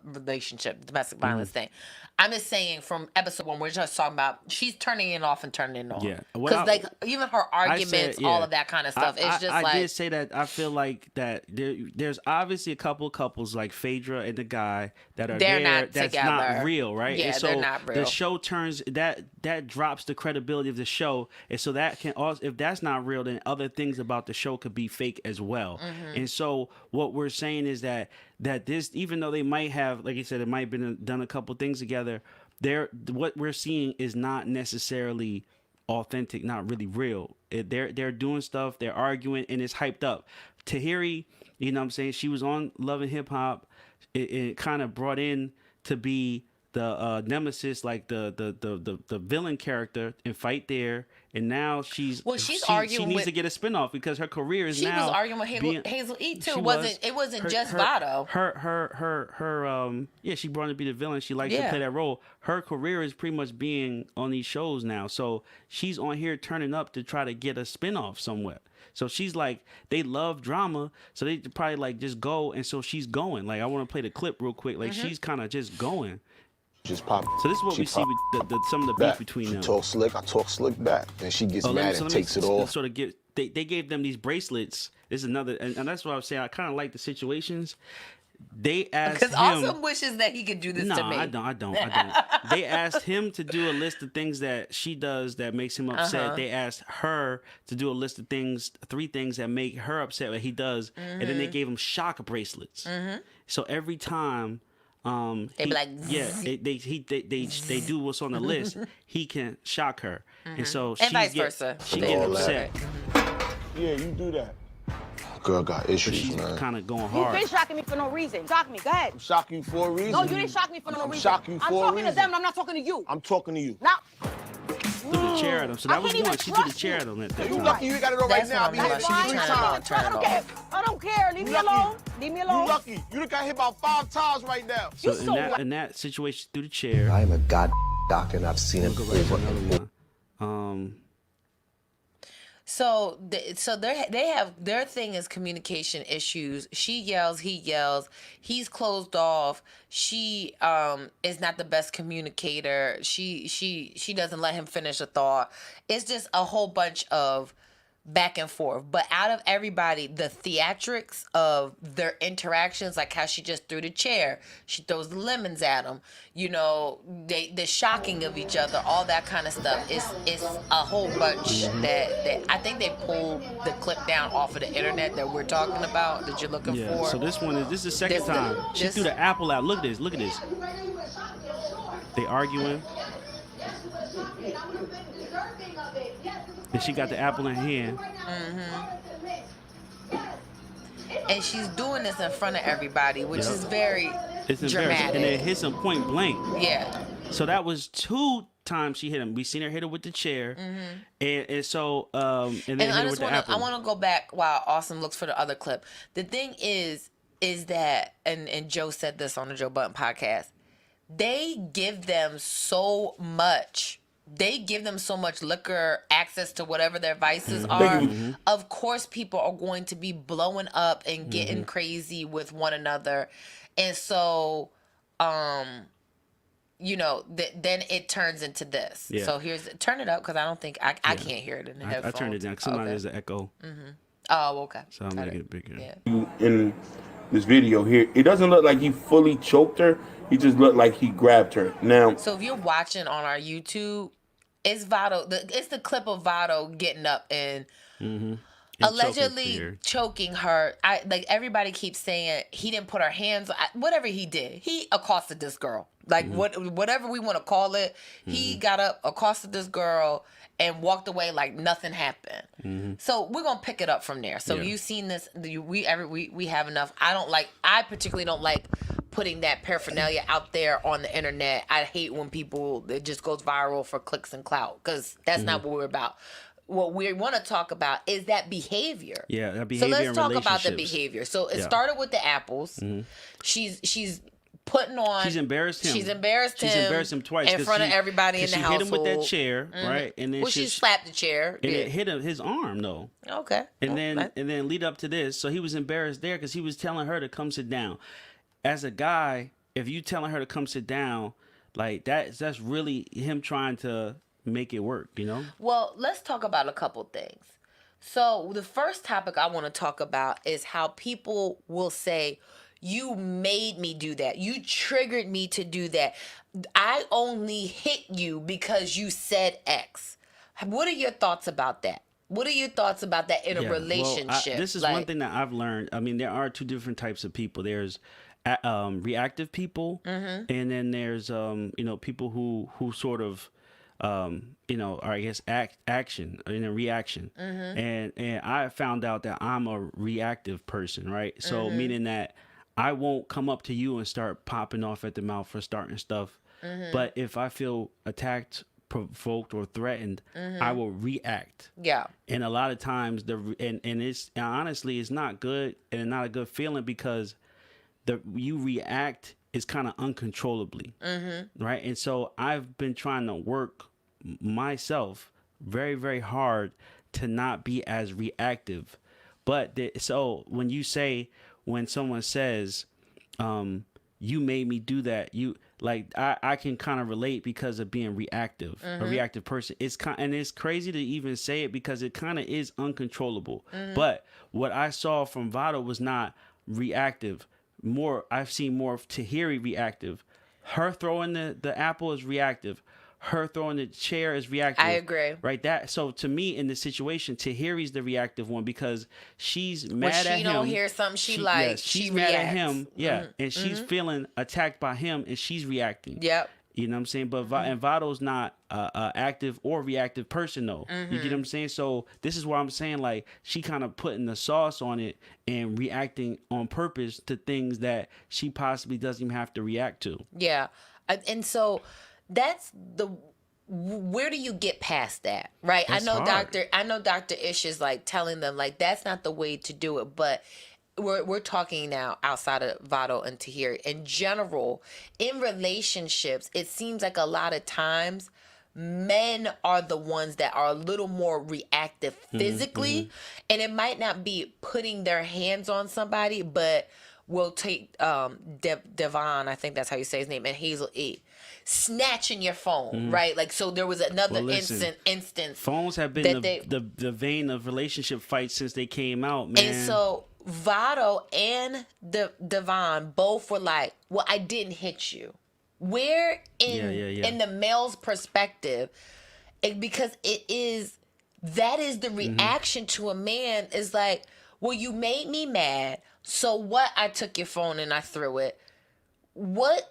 relationship, domestic violence thing. I'm just saying from episode 1, we're just talking about she's turning it off and turning it on. Yeah. Because like even her arguments, all of that kind of stuff, it's just like. I did say that I feel like that there's obviously a couple of couples like Phaedra and the guy that are They're there not that's together. not real, right? Yeah, and so they're not real. the show turns that drops the credibility of the show, and so that can also, if that's not real, then other things about the show could be fake as well. And so what we're saying is that this, even though they might have, like you said, it might have been done a couple things together, what we're seeing is not necessarily authentic, not really real. They're doing stuff, they're arguing, and it's hyped up. Tahiry, you know what I'm saying, she was on Love and Hip Hop. It kind of brought in to be nemesis, like the villain character, and fight there. And now she's arguing she needs with, to get a spinoff because her career is she now. was arguing with Hazel E too. It wasn't just Vado. She brought to be the villain. She likes to play that role. Her career is pretty much being on these shows now. So she's on here turning up to try to get a spinoff somewhere. So she's like, they love drama, so they probably like just go, and so she's going. Like, I want to play the clip real quick. Like, she's kind of just going. Just pop. So this is what we see with some of the beef between them. She talks slick, I talk slick back, and she gets mad and takes it off. Sort of they gave them these bracelets. This is another, and that's what I was saying. I kind of like the situations. They asked him. Because Awesome wishes that he could do this to me. I don't. They asked him to do a list of things that she does that makes him upset. They asked her to do a list of 3 things that make her upset that he does, and then they gave him shock bracelets. So every time. They be like, they do what's on the list. He can shock her, and so and vice versa. She gets upset. Yeah, you do that. Girl got issues, She's man. kind of going You've hard. been shocking me for no reason. Shock me. Go ahead. I'm shocking you for a reason. No, you didn't shock me for no reason. Shock you for a I'm talking reason. to them. I'm not talking to you. I'm talking to you. Now. Threw the chair at him. So that was one. She threw the chair at him at that You time. lucky you ain't got it all right That's now. what I'm She about. hit She be 3 trying to times. turn I it don't off. care. I don't care. Leave me lucky. alone. Leave me You alone. lucky. You done got hit about 5 times right now. So You so in that situation, she threw the chair. I am a god doctor and I've seen it over and over. So they have their thing is communication issues. She yells, he yells, he's closed off. She is not the best communicator. She doesn't let him finish a thought. It's just a whole bunch of back and forth. But out of everybody, the theatrics of their interactions, like how she just threw the chair, she throws the lemons at him, the shocking of each other, all that kind of stuff. It's a whole bunch that I think they pulled the clip down off of the internet that we're talking about, that you're looking for. So this is the second time. She threw the apple out. Look at this. They arguing. And she got the apple in her hand. And she's doing this in front of everybody, which is very It's embarrassing. dramatic. And it hits him point blank. Yeah. So that was 2 times she hit him. We seen her hit her with the chair. And so and then hit her with the apple. I want to go back while Awesome looks for the other clip. The thing is that, and Joe said this on the Joe Budden podcast, they give them so much liquor, access to whatever their vices are. Of course, people are going to be blowing up and getting crazy with one another. And so, then it turns into this. Yeah. So turn it up, because I don't think, I can't hear it in the I headphones. turned it down because sometimes there's an echo. Oh, okay. So I'm making it bigger. Yeah. In this video here, it doesn't look like he fully choked her. He just looked like he grabbed her. Now, So if you're watching on our YouTube, it's Vado. It's the clip of Vado getting up and allegedly choking her. Everybody keeps saying he didn't put her hands. Whatever he did, he accosted this girl. Whatever we want to call it, he got up, accosted this girl, and walked away like nothing happened. So we're gonna pick it up from there. So you've seen this. We have enough. I particularly don't like putting that paraphernalia out there on the internet. I hate when it just goes viral for clicks and clout, because that's not what we're about. What we want to talk about is that behavior. Yeah, that behavior. So let's in talk about the relationships. behavior. So it started with the apples. She's putting on. She's embarrassed him. She's embarrassed him twice in front of everybody in the household. She hit him with that chair, right? And then she slapped the chair. And it hit his arm though. Okay. And then lead up to this, so he was embarrassed there because he was telling her to come sit down. As a guy, if you telling her to come sit down, like that's really him trying to make it work, Well, let's talk about a couple things. So the first topic I want to talk about is how people will say, you made me do that. You triggered me to do that. I only hit you because you said X. What are your thoughts about that? What are your thoughts about that in a relationship? Well, this is one thing that I've learned. I mean, there are 2 different types of people. There's reactive people, and then there's people who sort of are, I guess, action in a reaction. And I found out that I'm a reactive person, right? So meaning that I won't come up to you and start popping off at the mouth for starting stuff. But if I feel attacked, provoked, or threatened, I will react. Yeah. And a lot of times it's honestly, it's not good and not a good feeling because you react is kind of uncontrollably, right? And so I've been trying to work myself very, very hard to not be as reactive. But so when someone says, you made me do that, I can kind of relate because of being reactive, a reactive person. And it's crazy to even say it because it kind of is uncontrollable. But what I saw from Vado was not reactive. I've seen more of Tahiry reactive. Her throwing the apple is reactive. Her throwing the chair is reactive. I agree. Right? So to me, in the situation, Tahiry's the reactive one because she's mad at him. When she don't hear something she likes, she's she mad reacts. at him. Yeah. And she's feeling attacked by him and she's reacting. Yep. You know what I'm saying? But and Vado's not a active or reactive person though. You get what I'm saying? So this is why I'm saying like she kind of putting the sauce on it and reacting on purpose to things that she possibly doesn't even have to react to. Yeah. And so that's where do you get past that? Right? That's I know Dr. Ish is like telling them like that's not the way to do it, but we're talking now outside of Vado and Tahiry. In general, in relationships, it seems like a lot of times men are the ones that are a little more reactive physically, and it might not be putting their hands on somebody, but we'll take Devon, I think that's how you say his name, and Hazel E. snatching your phone, right? Like, so there was another instance. Phones have been the vein of relationship fights since they came out, man. And so Vado and Devon both were like, well, I didn't hit you. Where in the male's perspective, because that is the reaction to a man is like, well, you made me mad. So what? I took your phone and I threw it. What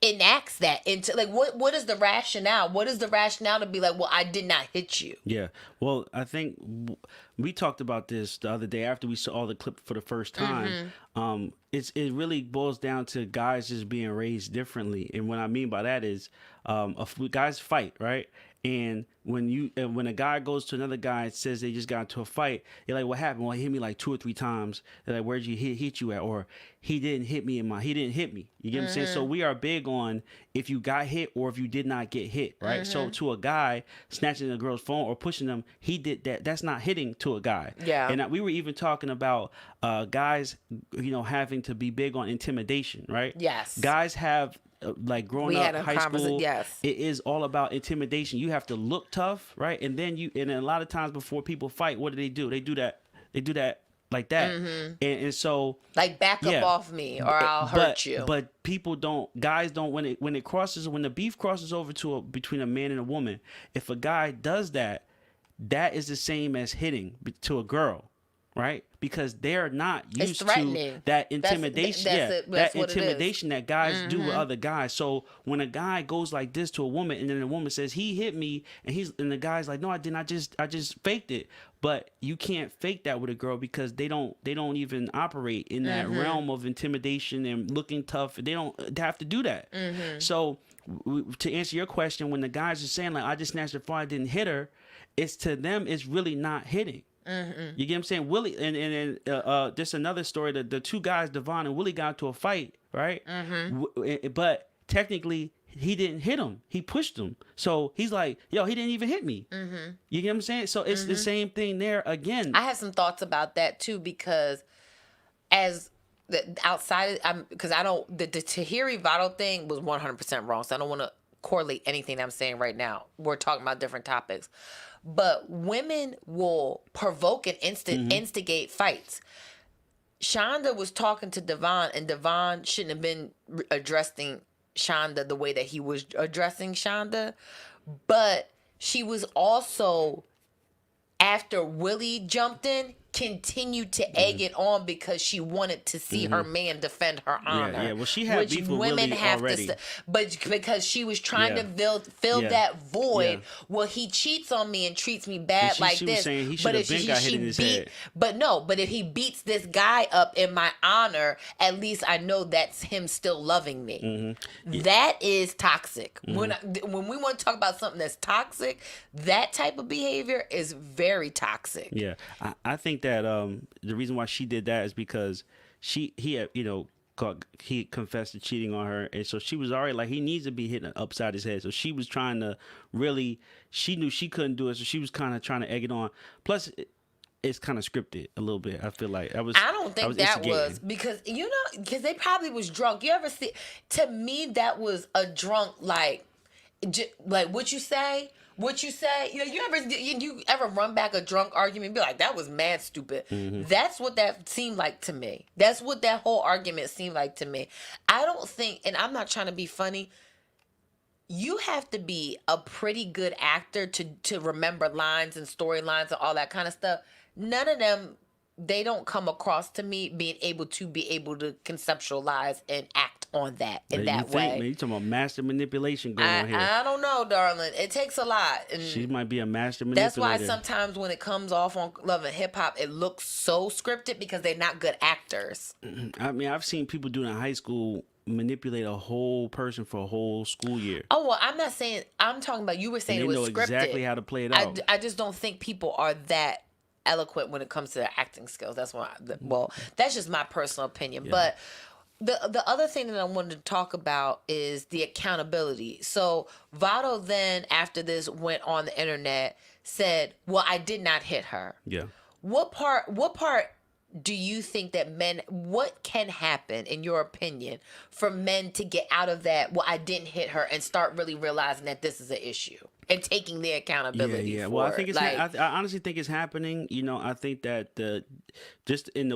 enacts that into like what is the rationale? What is the rationale to be like, well, I did not hit you? Yeah. Well, I think we talked about this the other day after we saw the clip for the first time. It really boils down to guys just being raised differently, and what I mean by that is guys fight, right? And when a guy goes to another guy and says they just got into a fight, you're like, what happened? Well, he hit me like 2 or 3 times. They're like, where'd you hit you at? Or he didn't hit me he didn't hit me. You get what I'm saying? So we are big on if you got hit or if you did not get hit, right? So to a guy snatching a girl's phone or pushing them, he did that. That's not hitting to a guy. Yeah. And we were even talking about guys, having to be big on intimidation, right? Yes. Guys have like growing up high school, yes. It is all about intimidation. You have to look tough, right? And then and a lot of times before people fight, what do? They do that like that. And so like back up off me or I'll hurt you. But guys don't when the beef crosses over between a man and a woman, if a guy does that is the same as hitting to a girl. Right? Because they're not used to that intimidation. That intimidation that guys do with other guys. So when a guy goes like this to a woman and then the woman says he hit me and the guy's like, no, I didn't. I just faked it. But you can't fake that with a girl because they don't even operate in that realm of intimidation and looking tough. They don't have to do that. So to answer your question, when the guys are saying like I just snatched her phone, I didn't hit her, it's to them it's really not hitting. You get what I'm saying? Willie and just another story. The 2 guys, Devon and Willie, got into a fight, right? But technically, he didn't hit him. He pushed him. So he's like, yo, he didn't even hit me. You get what I'm saying? So it's the same thing there again. I have some thoughts about that too because because I don't the Tahiry Vado thing was 100% wrong. So I don't want to correlate anything I'm saying right now. We're talking about different topics. But women will provoke and instigate fights. Shonda was talking to Devon, and Devon shouldn't have been addressing Shonda the way that he was addressing Shonda. But she was also, after Willie jumped in, continued to egg it on because she wanted to see her man defend her honor. Yeah. Well, she had beef with Willie already. But because she was trying to fill that void, well, he cheats on me and treats me bad she this. Was saying he should have been got hit in his head. But if he beats this guy up in my honor, at least I know that's him still loving me. That is toxic. When we want to talk about something that's toxic, that type of behavior is very toxic. Yeah, I think that the reason why she did that is because he had, he confessed to cheating on her, and so she was already like, he needs to be hitting upside his head. So she was trying to she knew she couldn't do it, so she was kind of trying to egg it on. Plus, it's kind of scripted a little bit. I feel like I don't think that was because they probably was drunk. You ever see? To me, that was a drunk like what you say. What you say? You ever run back a drunk argument and be like, that was mad stupid. That's what that seemed like to me. That's what that whole argument seemed like to me. I don't think, and I'm not trying to be funny, you have to be a pretty good actor to remember lines and storylines and all that kind of stuff. None of them, they don't come across to me being able to conceptualize and act on that in that way. Man, you talking about master manipulation going on here. I don't know, darling. It takes a lot. And she might be a master manipulator. that's why sometimes when it comes off on Love and Hip Hop, it looks so scripted because they're not good actors. I mean, I've seen people do it in high school manipulate a whole person for a whole school year. Oh, well, I'm not saying, I'm talking about, you were saying it was scripted. They know exactly how to play it out. I just don't think people are that eloquent when it comes to their acting skills. That's why, that's just my personal opinion. Yeah. But the other thing that I wanted to talk about is the accountability. So Vado then, after this, went on the internet, said, well, I did not hit her. Yeah. What part do you think that what can happen, in your opinion, for men to get out of that, well, I didn't hit her, and start really realizing that this is an issue and taking the accountability for well, I think it? I honestly think it's happening. I think that in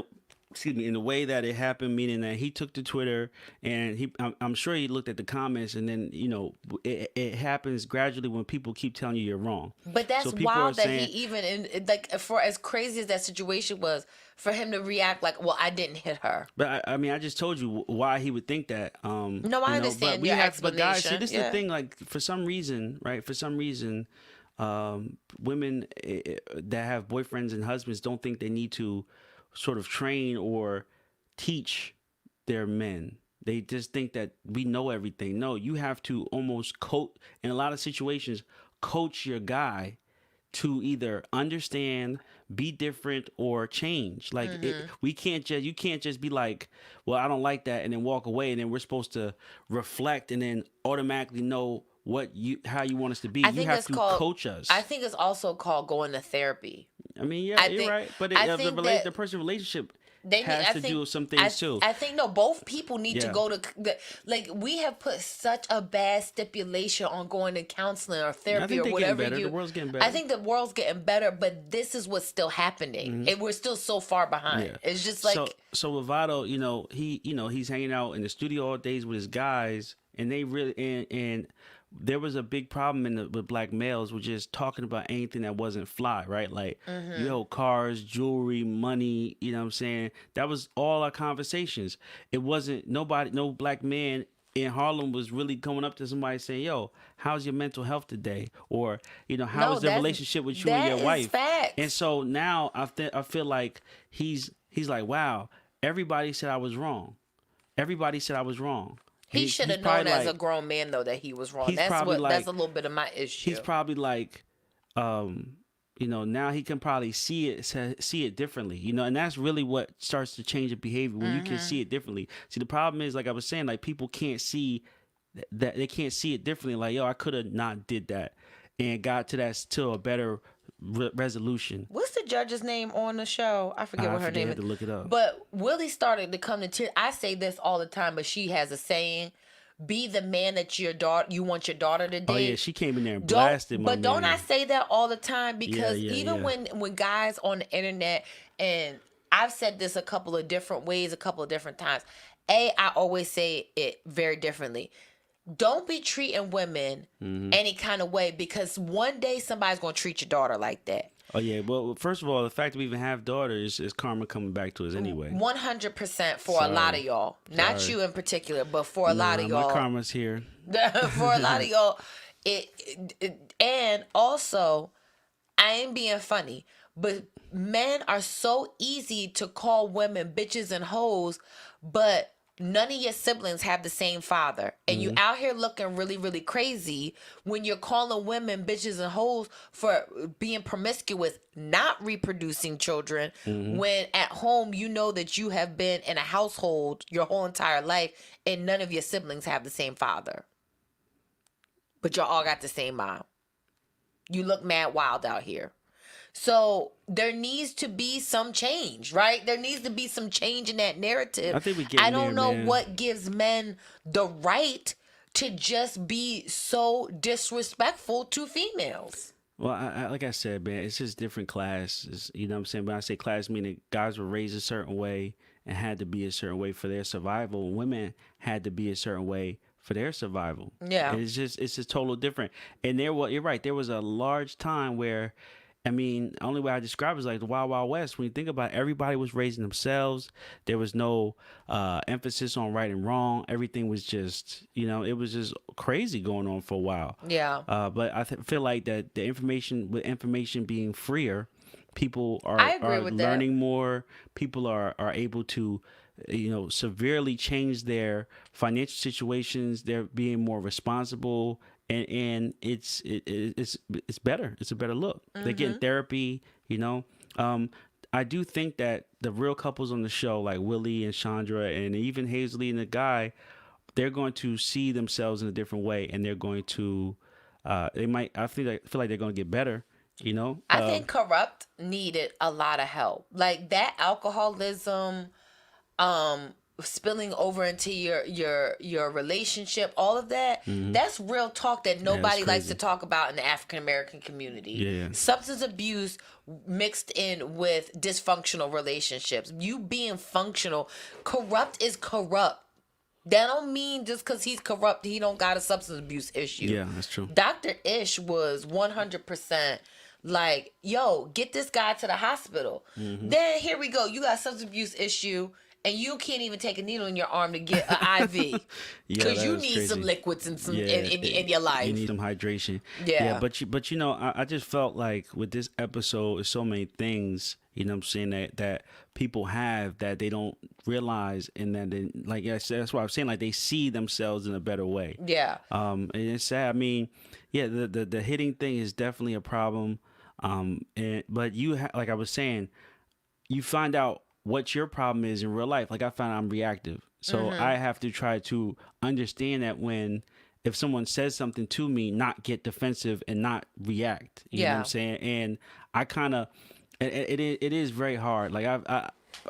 the way that it happened, meaning that he took to Twitter and I'm sure he looked at the comments, and then it happens gradually when people keep telling you you're wrong. But that's wild that he even for as crazy as that situation was, for him to react like, well, I didn't hit her. But I mean, I just told you why he would think that. No, I understand your explanation. But guys, see, this is the thing. Like, for some reason, women that have boyfriends and husbands don't think they need to sort of train or teach their men. They just think that we know everything. No, you have to almost coach, in a lot of situations, coach your guy to either understand, be different, or change. Like, you can't just be like, well, I don't like that, and then walk away, and then we're supposed to reflect and then automatically know how you want us to be. You have to coach us. I think it's also called going to therapy. I mean, you're right, but the person relationship has to do some things too. I think both people need to go to we have put such a bad stipulation on going to counseling or therapy or whatever. The world's getting better. I think the world's getting better, but this is what's still happening, and we're still so far behind. Yeah. It's just like so with Vado, he's hanging out in the studio all days with his guys, and they really and there was a big problem with black males with just talking about anything that wasn't fly, right? Like, cars, jewelry, money, you know what I'm saying? That was all our conversations. It wasn't, no black man in Harlem was really coming up to somebody saying, yo, how's your mental health today? Or, how's the relationship with you and your wife? Facts. And so now I feel like he's like, wow, everybody said I was wrong. Everybody said I was wrong. He should have known as a grown man, though, that he was wrong. That's a little bit of my issue. He's probably like, now he can probably see it differently, and that's really what starts to change the behavior when you can see it differently. See, the problem is, like I was saying, like, people can't see that, they can't see it differently. Like, yo, I could have not did that and got to a better resolution. What's the judge's name on the show? I forget what her name is. I had to look it up. But Willie started to come to tears. I say this all the time, but she has a saying: "Be the man that you want your daughter to date." Oh yeah, she came in there and blasted my man. But don't I say that all the time? Because when guys on the internet, and I've said this a couple of different ways, a couple of different times. I always say it very differently. Don't be treating women any kind of way, because one day somebody's going to treat your daughter like that. Oh yeah. Well, first of all, the fact that we even have daughters is karma coming back to us anyway. 100% for a lot of y'all. Not Sorry. you in particular, but for a lot of y'all. My karma's here. For a lot of y'all, and also, I ain't being funny, but men are so easy to call women bitches and hoes, but none of your siblings have the same father. And you out here looking really, really crazy when you're calling women bitches and hoes for being promiscuous, not reproducing children, when at home you know that you have been in a household your whole entire life and none of your siblings have the same father. But y'all all got the same mom. You look mad wild out here. So there needs to be some change, right? There needs to be some change in that narrative. I think we get. I don't know man. what gives men the right to just be so disrespectful to females. Well, I like I said, man, it's just different classes. You know what I'm saying? When I say class, meaning guys were raised a certain way and had to be a certain way for their survival. Women had to be a certain way for their survival. Yeah. And it's just total different. And you're right. There was a large time where, I mean, only way I describe it is like the Wild Wild West. When you think about it, everybody was raising themselves. There was no emphasis on right and wrong. Everything was just, it was just crazy going on for a while. Yeah. But I feel like that with information being freer, people are learning more. People are able to, severely change their financial situations. They're being more responsible. And it's better. It's a better look. They're getting therapy, I do think that the real couples on the show, like Willie and Chandra and even Hazley and the guy, they're going to see themselves in a different way, and they're going to I feel like they're going to get better, I think Corrupt needed a lot of help. Like that alcoholism, spilling over into your relationship, all of that, that's real talk that nobody likes to talk about in the African American community. Yeah. Substance abuse mixed in with dysfunctional relationships. You being functional, Corrupt is corrupt. That don't mean just because he's corrupt, he don't got a substance abuse issue. Yeah, that's true. Dr. Ish was 100% like, yo, get this guy to the hospital. Then here we go. You got a substance abuse issue. And you can't even take a needle in your arm to get an IV because you need some liquids and some in your life. You need some hydration. Yeah. But I just felt like with this episode, there's so many things, what I'm saying, that people have that they don't realize, and then they, like I said, that's why I'm saying, like, they see themselves in a better way. Yeah. And it's sad. I mean, yeah, the hitting thing is definitely a problem. But like I was saying, you find out what your problem is in real life. Like I found I'm reactive. So I have to try to understand that if someone says something to me, not get defensive and not react. You know what I'm saying? And I kind of, it is very hard. Like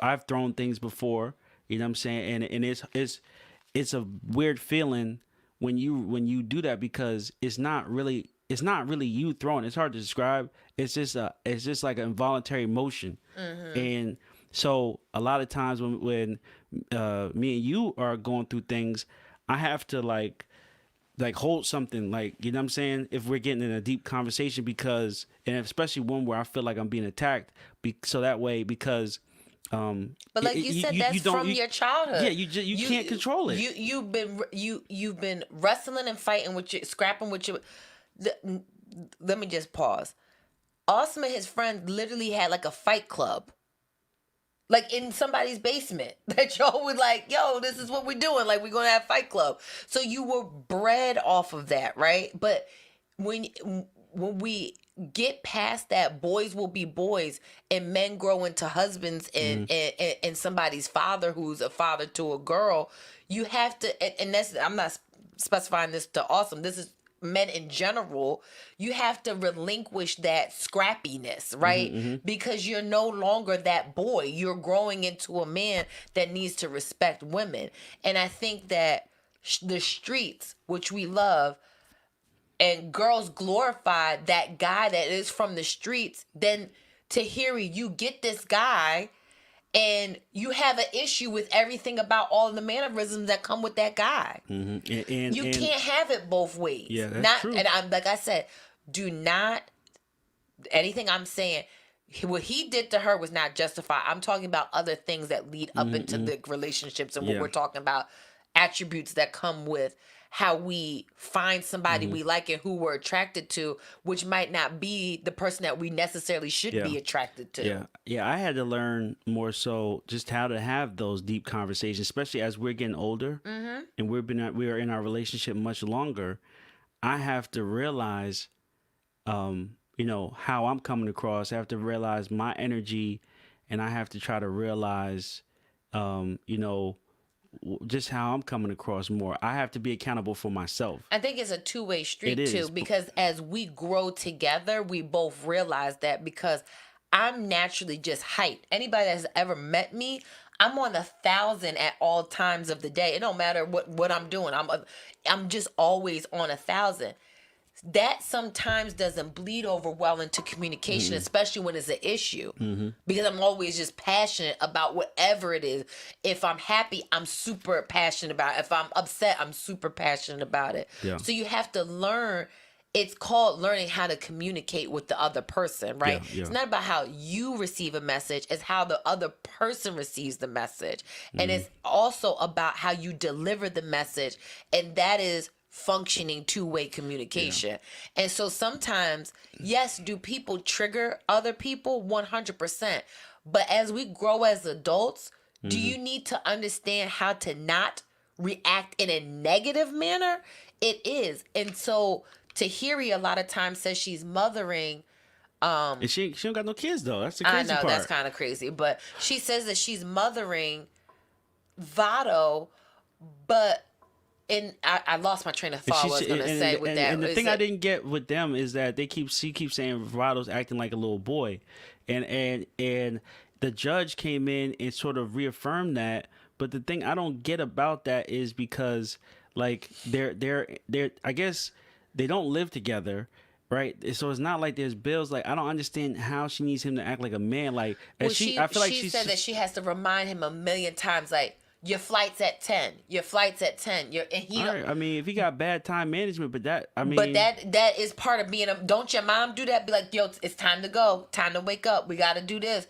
I've thrown things before, you know what I'm saying? And it's a weird feeling when you do that, because it's not really you throwing. It's hard to describe. It's just like an involuntary motion. And so a lot of times when me and you are going through things, I have to like hold something, like, you know what I'm saying, if we're getting in a deep conversation, because, and especially one where I feel like I'm being attacked, so that way, because but like you said, that's from your childhood. Yeah, you can't control it. You've been wrestling and fighting with your, scrapping with your. Let me just pause. Austin and his friends literally had like a fight club. Like in somebody's basement, that y'all would like, yo, this is what we're doing. Like, we're going to have Fight Club. So you were bred off of that, right? But when we get past that, boys will be boys and men grow into husbands and somebody's father who's a father to a girl, you have to, and that's, I'm not specifying this to Awesome. This is men in general. You have to relinquish that scrappiness, right? Because you're no longer that boy. You're growing into a man that needs to respect women. And I think that the streets, which we love, and girls glorify that guy that is from the streets, then Tahiry, you get this guy and you have an issue with everything about all of the mannerisms that come with that guy. And you can't have it both ways. Yeah, that's true. And I'm like I said, do not anything I'm saying, what he did to her was not justified. I'm talking about other things that lead up into the relationships and what we're talking about, attributes that come with how we find somebody we like and who we're attracted to, which might not be the person that we necessarily should be attracted to. Yeah. I had to learn more so just how to have those deep conversations, especially as we're getting older and we are in our relationship much longer. I have to realize, how I'm coming across. I have to realize my energy, and I have to try to realize, just how I'm coming across more. I have to be accountable for myself. I think it's a two-way street It too, is. because as we grow together, we both realize that, because I'm naturally just hyped. Anybody that's ever met me, I'm on 1,000 at all times of the day. It don't matter what I'm doing. I'm just always on 1,000. That sometimes doesn't bleed over well into communication, especially when it's an issue, because I'm always just passionate about whatever it is. If I'm happy, I'm super passionate about it. If I'm upset, I'm super passionate about it. Yeah. So you have to learn. It's called learning how to communicate with the other person, right? Yeah. It's not about how you receive a message, it's how the other person receives the message. And it's also about how you deliver the message, and that is functioning two-way communication. And so sometimes, yes, do people trigger other people? 100%. But as we grow as adults, do you need to understand how to not react in a negative manner? It is. And so Tahiry a lot of times says she's mothering. And she don't got no kids though. That's the I crazy know part. that's kind of crazy, but she says that she's mothering Vado, but I lost my train of thought. What I was gonna say with that. And the thing I didn't get with them is that she keeps saying Vado's acting like a little boy, and the judge came in and sort of reaffirmed that. But the thing I don't get about that is because like they're I guess they don't live together. Right, so it's not like there's bills. Like I don't understand how she needs him to act like a man. Like, and I feel like she said that she has to remind him 1,000,000 times, like your flight's at 10. Your flight's at 10. And he. All right, I mean, if he got bad time management, but that is part of being a. Don't your mom do that? Be like, yo, it's time to go. Time to wake up. We got to do this.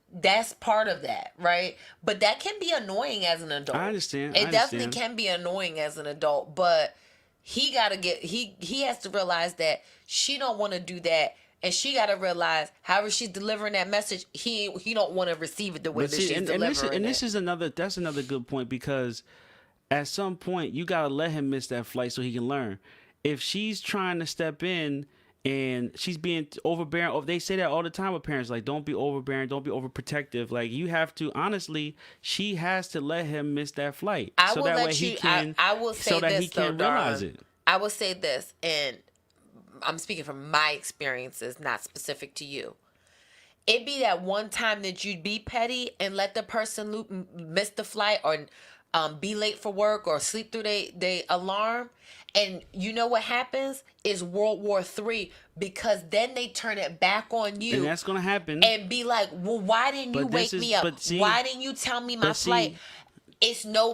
That's part of that, right? But that can be annoying as an adult. I understand. It definitely can be annoying as an adult, but he has to realize that she don't want to do that, and she got to realize however she's delivering that message, he don't want to receive it the way that she's delivering it. That's another good point, because at some point you got to let him miss that flight so he can learn. If she's trying to step in and she's being overbearing, they say that all the time with parents, like don't be overbearing, don't be overprotective. Like you have to, honestly, she has to let him miss that flight I will say this, he can realize it. I will say this, and I'm speaking from my experiences, not specific to you. It'd be that one time that you'd be petty and let the person miss the flight, or be late for work, or sleep through their alarm. And you know what happens is World War III, because then they turn it back on you. And that's going to happen. And be like, well, why didn't you wake me up? Why didn't you tell me my flight?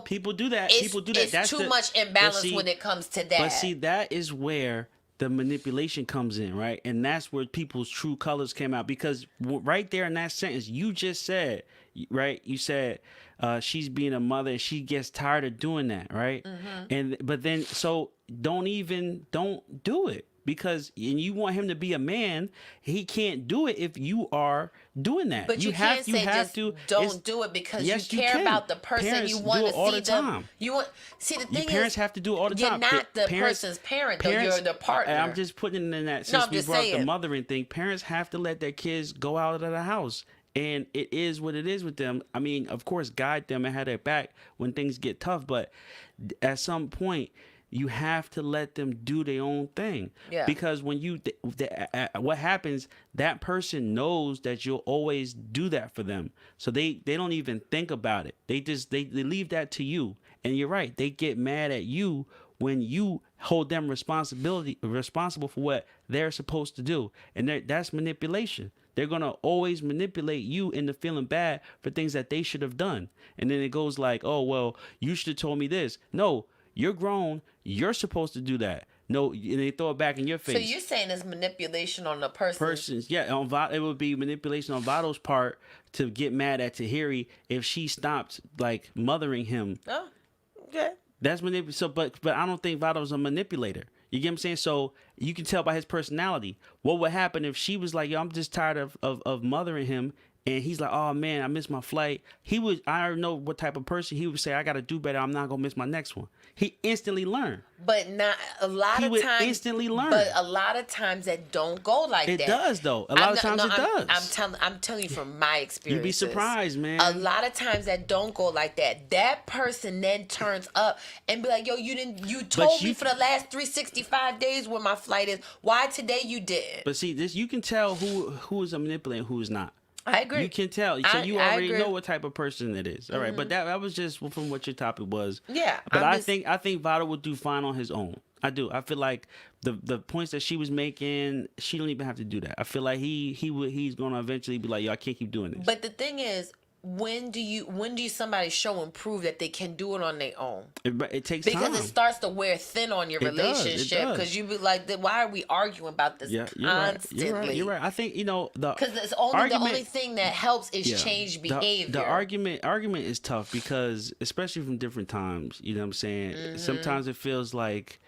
People do that. It's That's too much imbalance when it comes to that. But see, that is where the manipulation comes in, right? And that's where people's true colors came out, because right there in that sentence you just said, right? You said she's being a mother and she gets tired of doing that, right? But then so don't do it, because you want him to be a man. He can't do it if you are doing that. But you can't say don't do it, because yes, you care about the person. Parents you want do to it all see the them. time. The thing Parents is, have to do it all the time. You're not the person's parent, though. You're the partner. I'm just putting it in that, No, since I'm we just brought up saying. the mothering thing. Parents have to let their kids go out of the house. And it is what it is with them. I mean, of course, guide them and have their back when things get tough. But at some point, you have to let them do their own thing. Yeah. Because when what happens, that person knows that you'll always do that for them. So they don't even think about it. They leave that to you. And you're right. They get mad at you when you hold them responsible for what they're supposed to do. And that's manipulation. They're going to always manipulate you into feeling bad for things that they should have done. And then it goes like, oh, well, you should have told me this. No, you're grown. You're supposed to do that. no, and they throw it back in your face. So you're saying it's manipulation on the Persons, yeah, it would be manipulation on Vado's part to get mad at Tahiry if she stopped like mothering him. Oh, okay. That's manipulation. So, but I don't think Vado's a manipulator. You get what I'm saying? So you can tell by his personality. What would happen if she was like, "Yo, I'm just tired of mothering him," and he's like, "Oh man, I missed my flight." I already know what type of person he would say. I got to do better. I'm not gonna miss my next one. He instantly learned. But not a lot He of would times. instantly learn. But a lot of times that don't go like It that. does though. A lot of times it does. I'm telling you from my experience. You'd be surprised, man. A lot of times that don't go like that. That person then turns up and be like, "Yo, you told me for the last 365 days where my flight is. Why today you didn't?" But see, this you can tell who is a manipulator and who is not. I agree. You can tell. So you I already agree. know what type of person it is. All right, but that was just from what your topic was. Yeah, But I just- think Vado would do fine on his own. I do. I feel like the points that she was making, she don't even have to do that. I feel like he's gonna eventually be like, "Yo, I can't keep doing this." But the thing is, when do you somebody show and prove that they can do it on their own? It takes Because time. it starts to wear thin on your It does, it relationship. does. Because you be like, why are we arguing about this Yeah, constantly? You're right. I think the Because it's the argument, only thing that helps is yeah, change behavior. The argument is tough because especially from different times, you know what I'm saying? Mm-hmm. Sometimes it feels like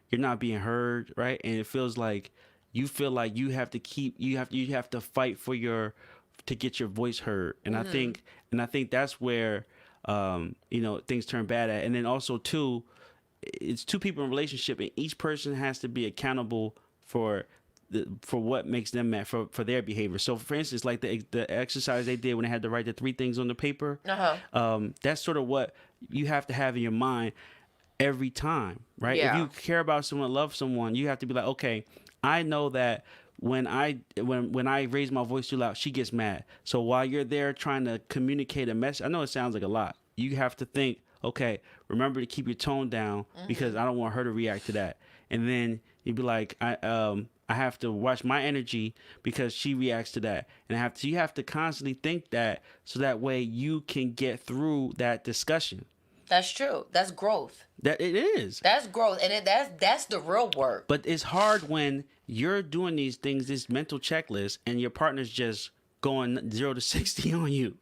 you're not being heard, right? And it feels like you feel like you have to fight to get your voice heard. And Mm-hmm. I think that's where things turn bad at. And then also too, it's two people in a relationship and each person has to be accountable for what makes them mad, for their behavior. So for instance, like the exercise they did when they had to write the 3 things on the paper, that's sort of what you have to have in your mind every time, right? Yeah. If you care about someone, love someone, you have to be like, okay, I know that when I raise my voice too loud, she gets mad. So while you're there trying to communicate a message, I know it sounds like a lot. You have to think, okay, remember to keep your tone down because I don't want her to react to that. And then you'd be like, I have to watch my energy because she reacts to that. And you have to constantly think that so that way you can get through that discussion. That's true. That's growth. That it is. That's growth, and that's the real work. But it's hard when you're doing these things, this mental checklist, and your partner's just going 0 to 60 on you.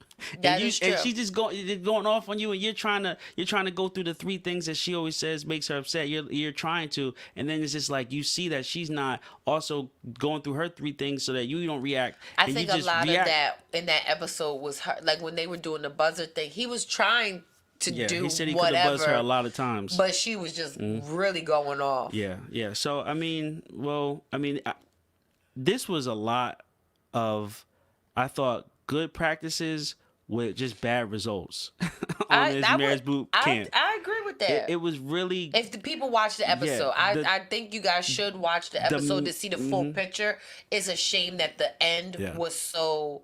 Is true. And she's just going off on you, and you're trying to go through the 3 things that she always says makes her upset. You're trying to, and then it's just like you see that she's not also going through her 3 things so that you don't react. I think a lot of that in that episode was her, like when they were doing the buzzer thing. He was trying to do he said he could have buzzed her a lot of times, but she was just really going off. Yeah. So this was a lot of, I thought, good practices with just bad results on this marriage boot camp. I agree with that. It was really. If the people watch the episode, I think you guys should watch the episode to see the full picture. It's a shame that the end was so.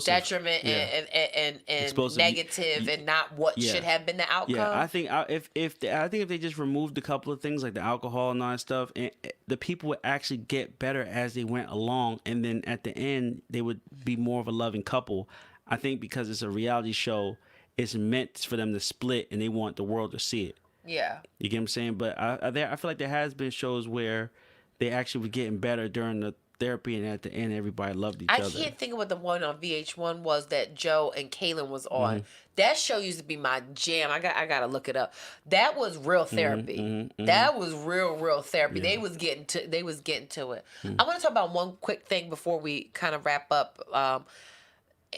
Detriment and explosive. Negative and not what should have been the outcome. Yeah, I think if they just removed a couple of things like the alcohol and all that stuff, and the people would actually get better as they went along, and then at the end they would be more of a loving couple. I think because it's a reality show, it's meant for them to split, and they want the world to see it. Yeah, you get what I'm saying. But I feel like there has been shows where they actually were getting better during the therapy, and at the end everybody loved each other. I can't think of what the one on VH1 was that Joe and Kaylin was on. That show used to be my jam. I gotta look it up. That was real therapy. That was real therapy. They was getting to it. I want to talk about one quick thing before we kind of wrap up.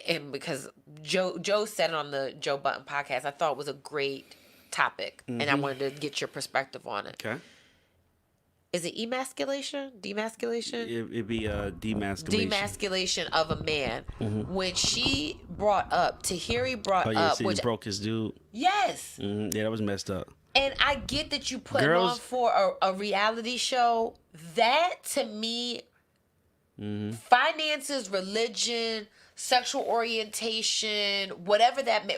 And because Joe said it on the Joe Button podcast, I thought it was a great topic, and I wanted to get your perspective on it. Okay. Is it emasculation? Demasculation? It'd be demasculation. Demasculation of a man, which she brought up. Tahiry brought up, so which he broke his dude. Yes. Yeah, that was messed up. And I get that you put it on for a reality show. That to me, finances, religion, sexual orientation, whatever that may,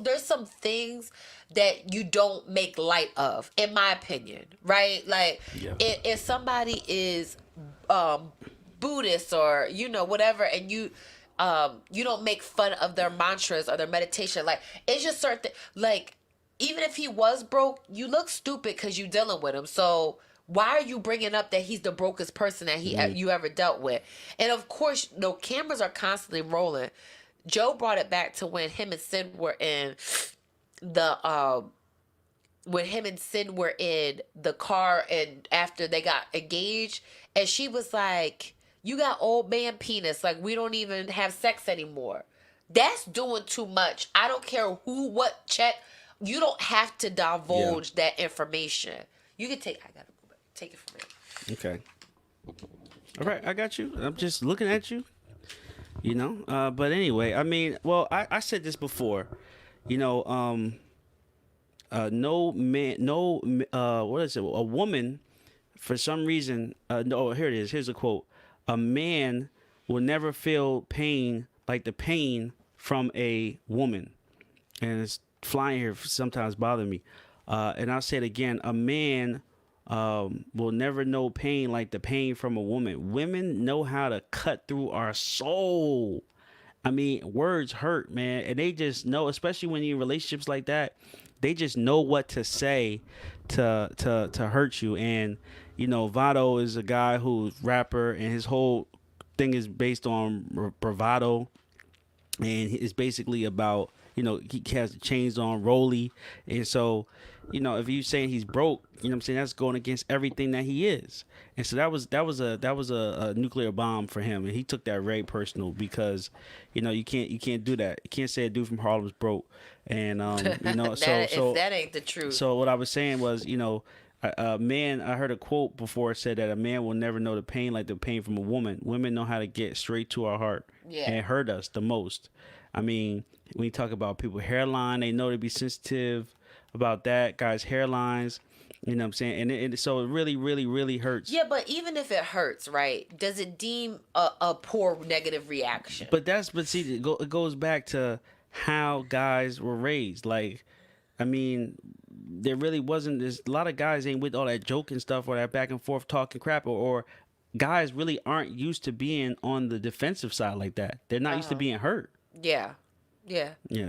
there's some things that you don't make light of, in my opinion, right? Like, if somebody is Buddhist or whatever, and you don't make fun of their mantras or their meditation, like it's just certain like even if he was broke, you look stupid because you dealing with him. So why are you bringing up that he's the brokest person that you ever dealt with? And of course, cameras are constantly rolling. Joe brought it back to when him and Sid were in the car and after they got engaged, and she was like, "You got old man penis. Like, we don't even have sex anymore." That's doing too much. I don't care what check. You don't have to divulge that information. You can take. I gotta go back. Take it from me. Okay. All right, I got you. I'm just looking at you. But anyway, I mean, well, I said this before. No man, what is it? A woman, for some reason, no, here it is. Here's a quote. A man will never feel pain like the pain from a woman. And it's flying here sometimes bother me. And I'll say it again. A man will never know pain like the pain from a woman. Women know how to cut through our soul. I mean, words hurt, man. And they just know, especially when you're in relationships like that, they just know what to say to hurt you. And, Vado is a guy who's rapper, and his whole thing is based on bravado. And it's basically about, he has the chains on Rolly. And so, if you saying he's broke, I'm saying, that's going against everything that he is. And so that was a nuclear bomb for him. And he took that very personal because, you can't do that. You can't say a dude from Harlem's broke. And, that ain't the truth. So what I was saying was, a man, I heard a quote before, said that a man will never know the pain like the pain from a woman. Women know how to get straight to our heart and hurt us the most. I mean, when you talk about people's hairline, they know to be sensitive about that. Guys' hairlines, you know what I'm saying? And so it really, really, really hurts. Yeah, but even if it hurts, right, does it deem a poor negative reaction? But see, it goes back to how guys were raised. Like, I mean, there really wasn't a lot of guys ain't with all that joking stuff or that back and forth talking crap, or guys really aren't used to being on the defensive side like that. They're not used to being hurt. Yeah.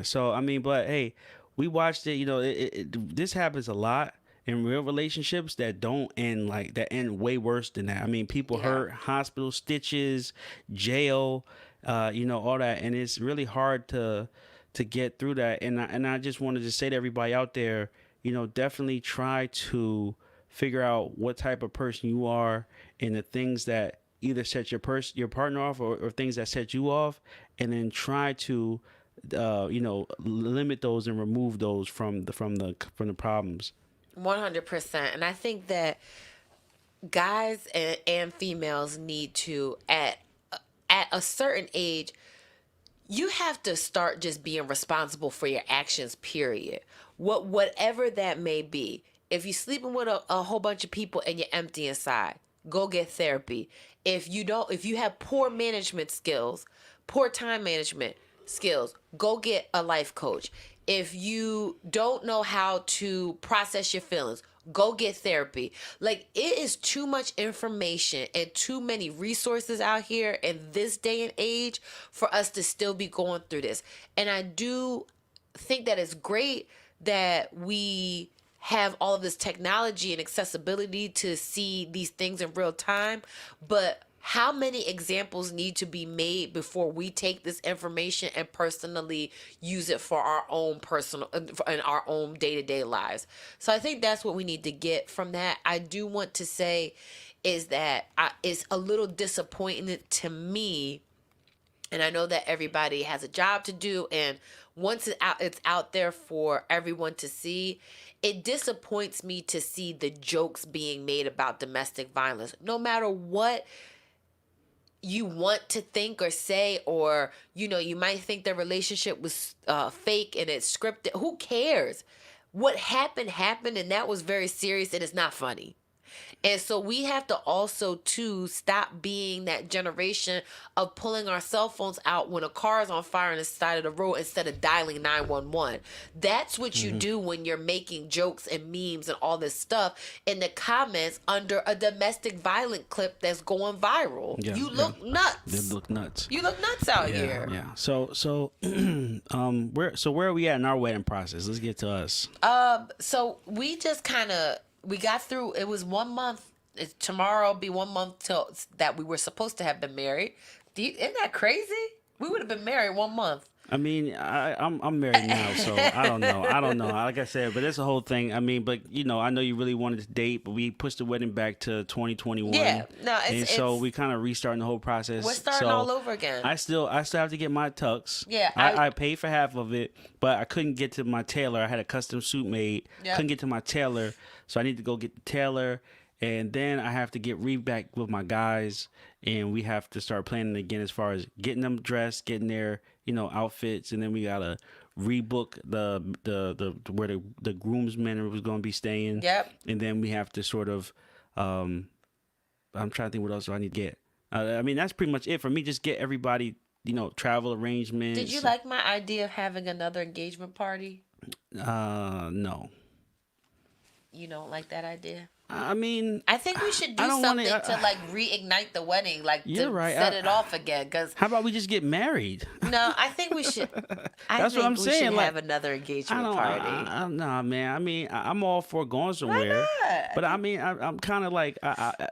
So I mean, but hey, we watched it. This happens a lot in real relationships that don't end end way worse than that. I mean, people hurt, hospital stitches, jail, all that, and it's really hard to get through that. And I just wanted to say to everybody out there, definitely try to figure out what type of person you are and the things that either set your partner off or things that set you off, and then try to limit those and remove those from the problems. 100%. And I think that guys and females need to, at a certain age, you have to start just being responsible for your actions, period. Whatever that may be. If you're sleeping with a whole bunch of people and you're empty inside, go get therapy. If you have poor management skills, poor time management skills, go get a life coach. If you don't know how to process your feelings, go get therapy. Like, it is too much information and too many resources out here in this day and age for us to still be going through this. And I do think that it's great that we have all of this technology and accessibility to see these things in real time, but how many examples need to be made before we take this information and personally use it for our own personal and our own day-to-day lives? So I think that's what we need to get from that. I do want to say is that it's a little disappointing to me, and I know that everybody has a job to do, and once it's out there for everyone to see, it disappoints me to see the jokes being made about domestic violence. No matter what you want to think or say, or you might think the relationship was fake and it's scripted. Who cares? What happened, and that was very serious, and it's not funny. And so we have to also too stop being that generation of pulling our cell phones out when a car is on fire on the side of the road instead of dialing 911. That's what you do when you're making jokes and memes and all this stuff in the comments under a domestic violent clip that's going viral. Yeah, You look nuts. They look nuts. You look nuts out here. Yeah. So where are we at in our wedding process? Let's get to us. So we just we got through. It was 1 month. Tomorrow will be 1 month till that we were supposed to have been married. Isn't that crazy? We would have been married 1 month. I mean, I'm married now, so I don't know. Like I said, but that's the whole thing. I mean, but I know you really wanted to date, but we pushed the wedding back to 2021. Yeah, no, so we kind of restarting the whole process. We're starting all over again. I still have to get my tux. Yeah, I paid for half of it, but I couldn't get to my tailor. I had a custom suit made. Yep. Couldn't get to my tailor, so I need to go get the tailor. And then I have to get back with my guys, and we have to start planning again as far as getting them dressed, getting their outfits, and then we gotta rebook the where the groomsmen was gonna be staying. Yep. And then we have to sort of, I'm trying to think what else do I need to get. I mean that's pretty much it for me. Just get everybody, travel arrangements. Did you like my idea of having another engagement party? No. You don't like that idea? I mean, I think we should do something to like reignite the wedding, like to set it off again. Cause how about we just get married? No, I think we should. That's what I'm saying. We should like, have another engagement party. No, man. I mean, I'm all for going somewhere. Why not? But I mean, I'm kind of like,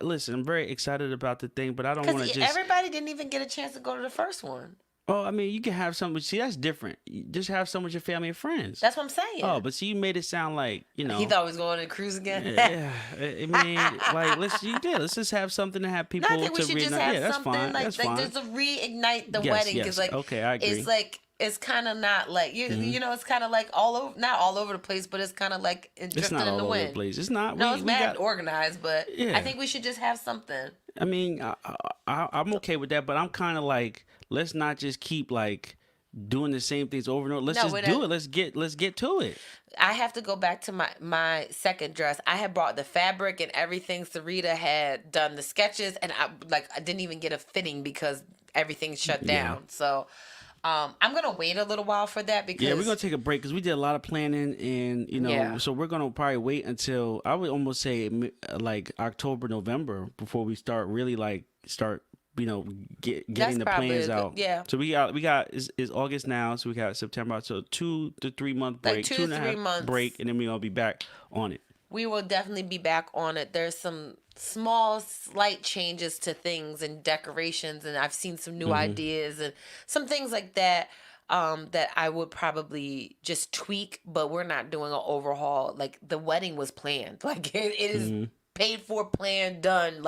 listen, I'm very excited about the thing, but I don't want to just. Everybody didn't even get a chance to go to the first one. Oh, I mean, you can have some, but see, that's different. You just have some with your family and friends. That's what I'm saying. Oh, but see, you made it sound like, He thought he was going on a cruise again. Yeah, I mean, like, let's just have something to have people. No, I think we should just have something fine. like That's fine. just to reignite the wedding. Yes. Like, okay, I agree. It's like it's kind of not like it's kind of like not all over the place, but it's kind of like drifting it's not in all the over wind. the place. It's not. No, it's mad organized, but Yeah. I think we should just have something. I mean, I'm okay with that, but I'm kind of like, let's not just keep like doing the same things over and over. Let's just do it. Let's get to it. I have to go back to my second dress. I had brought the fabric and everything. Sarita had done the sketches, and I didn't even get a fitting because everything shut down. So I'm gonna wait a little while for that because we're gonna take a break because we did a lot of planning, and so we're gonna probably wait until I would almost say like October, November before we start getting the plans out. Yeah. So we got is August now, so we got September, so 2 to 3 month break, like 2 to 3 2.5 months break, and then we're gonna be back on it. We will definitely be back on it. There's some small, slight changes to things and decorations, and I've seen some new ideas and some things like that. That I would probably just tweak, but we're not doing an overhaul. Like the wedding was planned, like it is paid for, planned, done.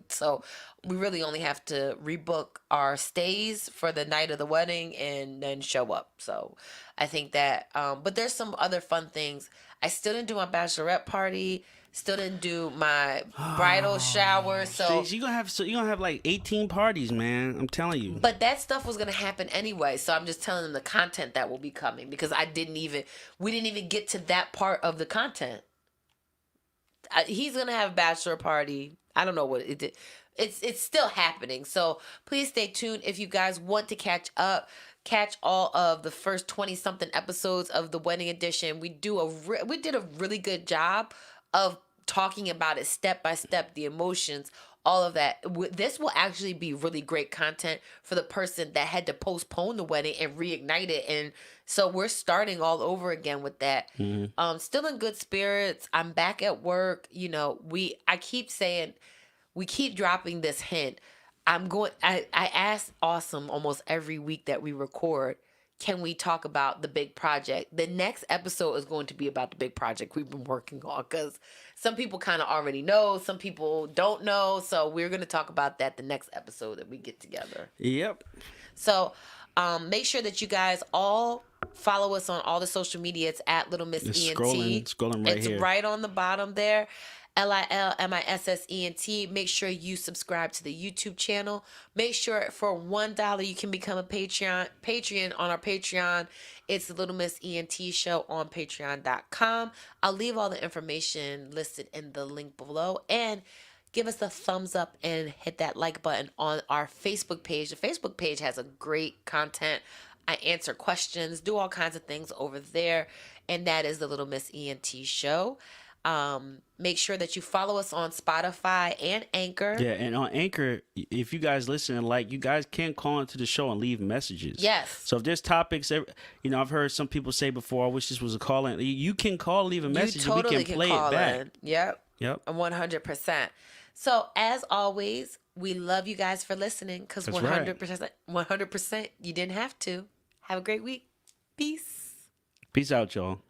So we really only have to rebook our stays for the night of the wedding and then show up. So I think that, but there's some other fun things. I still didn't do my bachelorette party. Still didn't do my bridal shower. So you're gonna have like 18 parties, man. I'm telling you. But that stuff was gonna happen anyway. So I'm just telling them the content that will be coming because we didn't even get to that part of the content. He's gonna have a bachelor party. I don't know what it did. It's still happening. So please stay tuned if you guys want to catch all of the first 20-something episodes of the wedding edition. We did a really good job of talking about it step by step, the emotions, all of that. This will actually be really great content for the person that had to postpone the wedding and reignite it. And so we're starting all over again with that. Still in good spirits. I'm back at work. I keep saying, we keep dropping this hint. I ask Awesome almost every week that we record, can we talk about the big project? The next episode is going to be about the big project we've been working on because some people kind of already know, some people don't know. So we're going to talk about that the next episode that we get together. Yep. So make sure that you guys all follow us on all the social media. It's at Little Miss ENT. Scrolling right here. It's right on the bottom there. LILMISSENT. Make sure you subscribe to the YouTube channel. Make sure for $1 you can become a Patreon on our Patreon. It's the Little Miss ENT Show on patreon.com. I'll leave all the information listed in the link below. And give us a thumbs up and hit that like button on our Facebook page. The Facebook page has a great content. I answer questions, do all kinds of things over there. And that is the Little Miss ENT Show. Make sure that you follow us on Spotify and Anchor. Yeah, and on Anchor, if you guys listen and like, you guys can call into the show and leave messages. Yes. So if there's topics, I've heard some people say before, I wish this was a call in. You can call, leave a message, You totally and we can play it back. in. Yep. 100%. So as always, we love you guys for listening because 100%, you didn't have to. Have a great week. Peace. Peace out, y'all.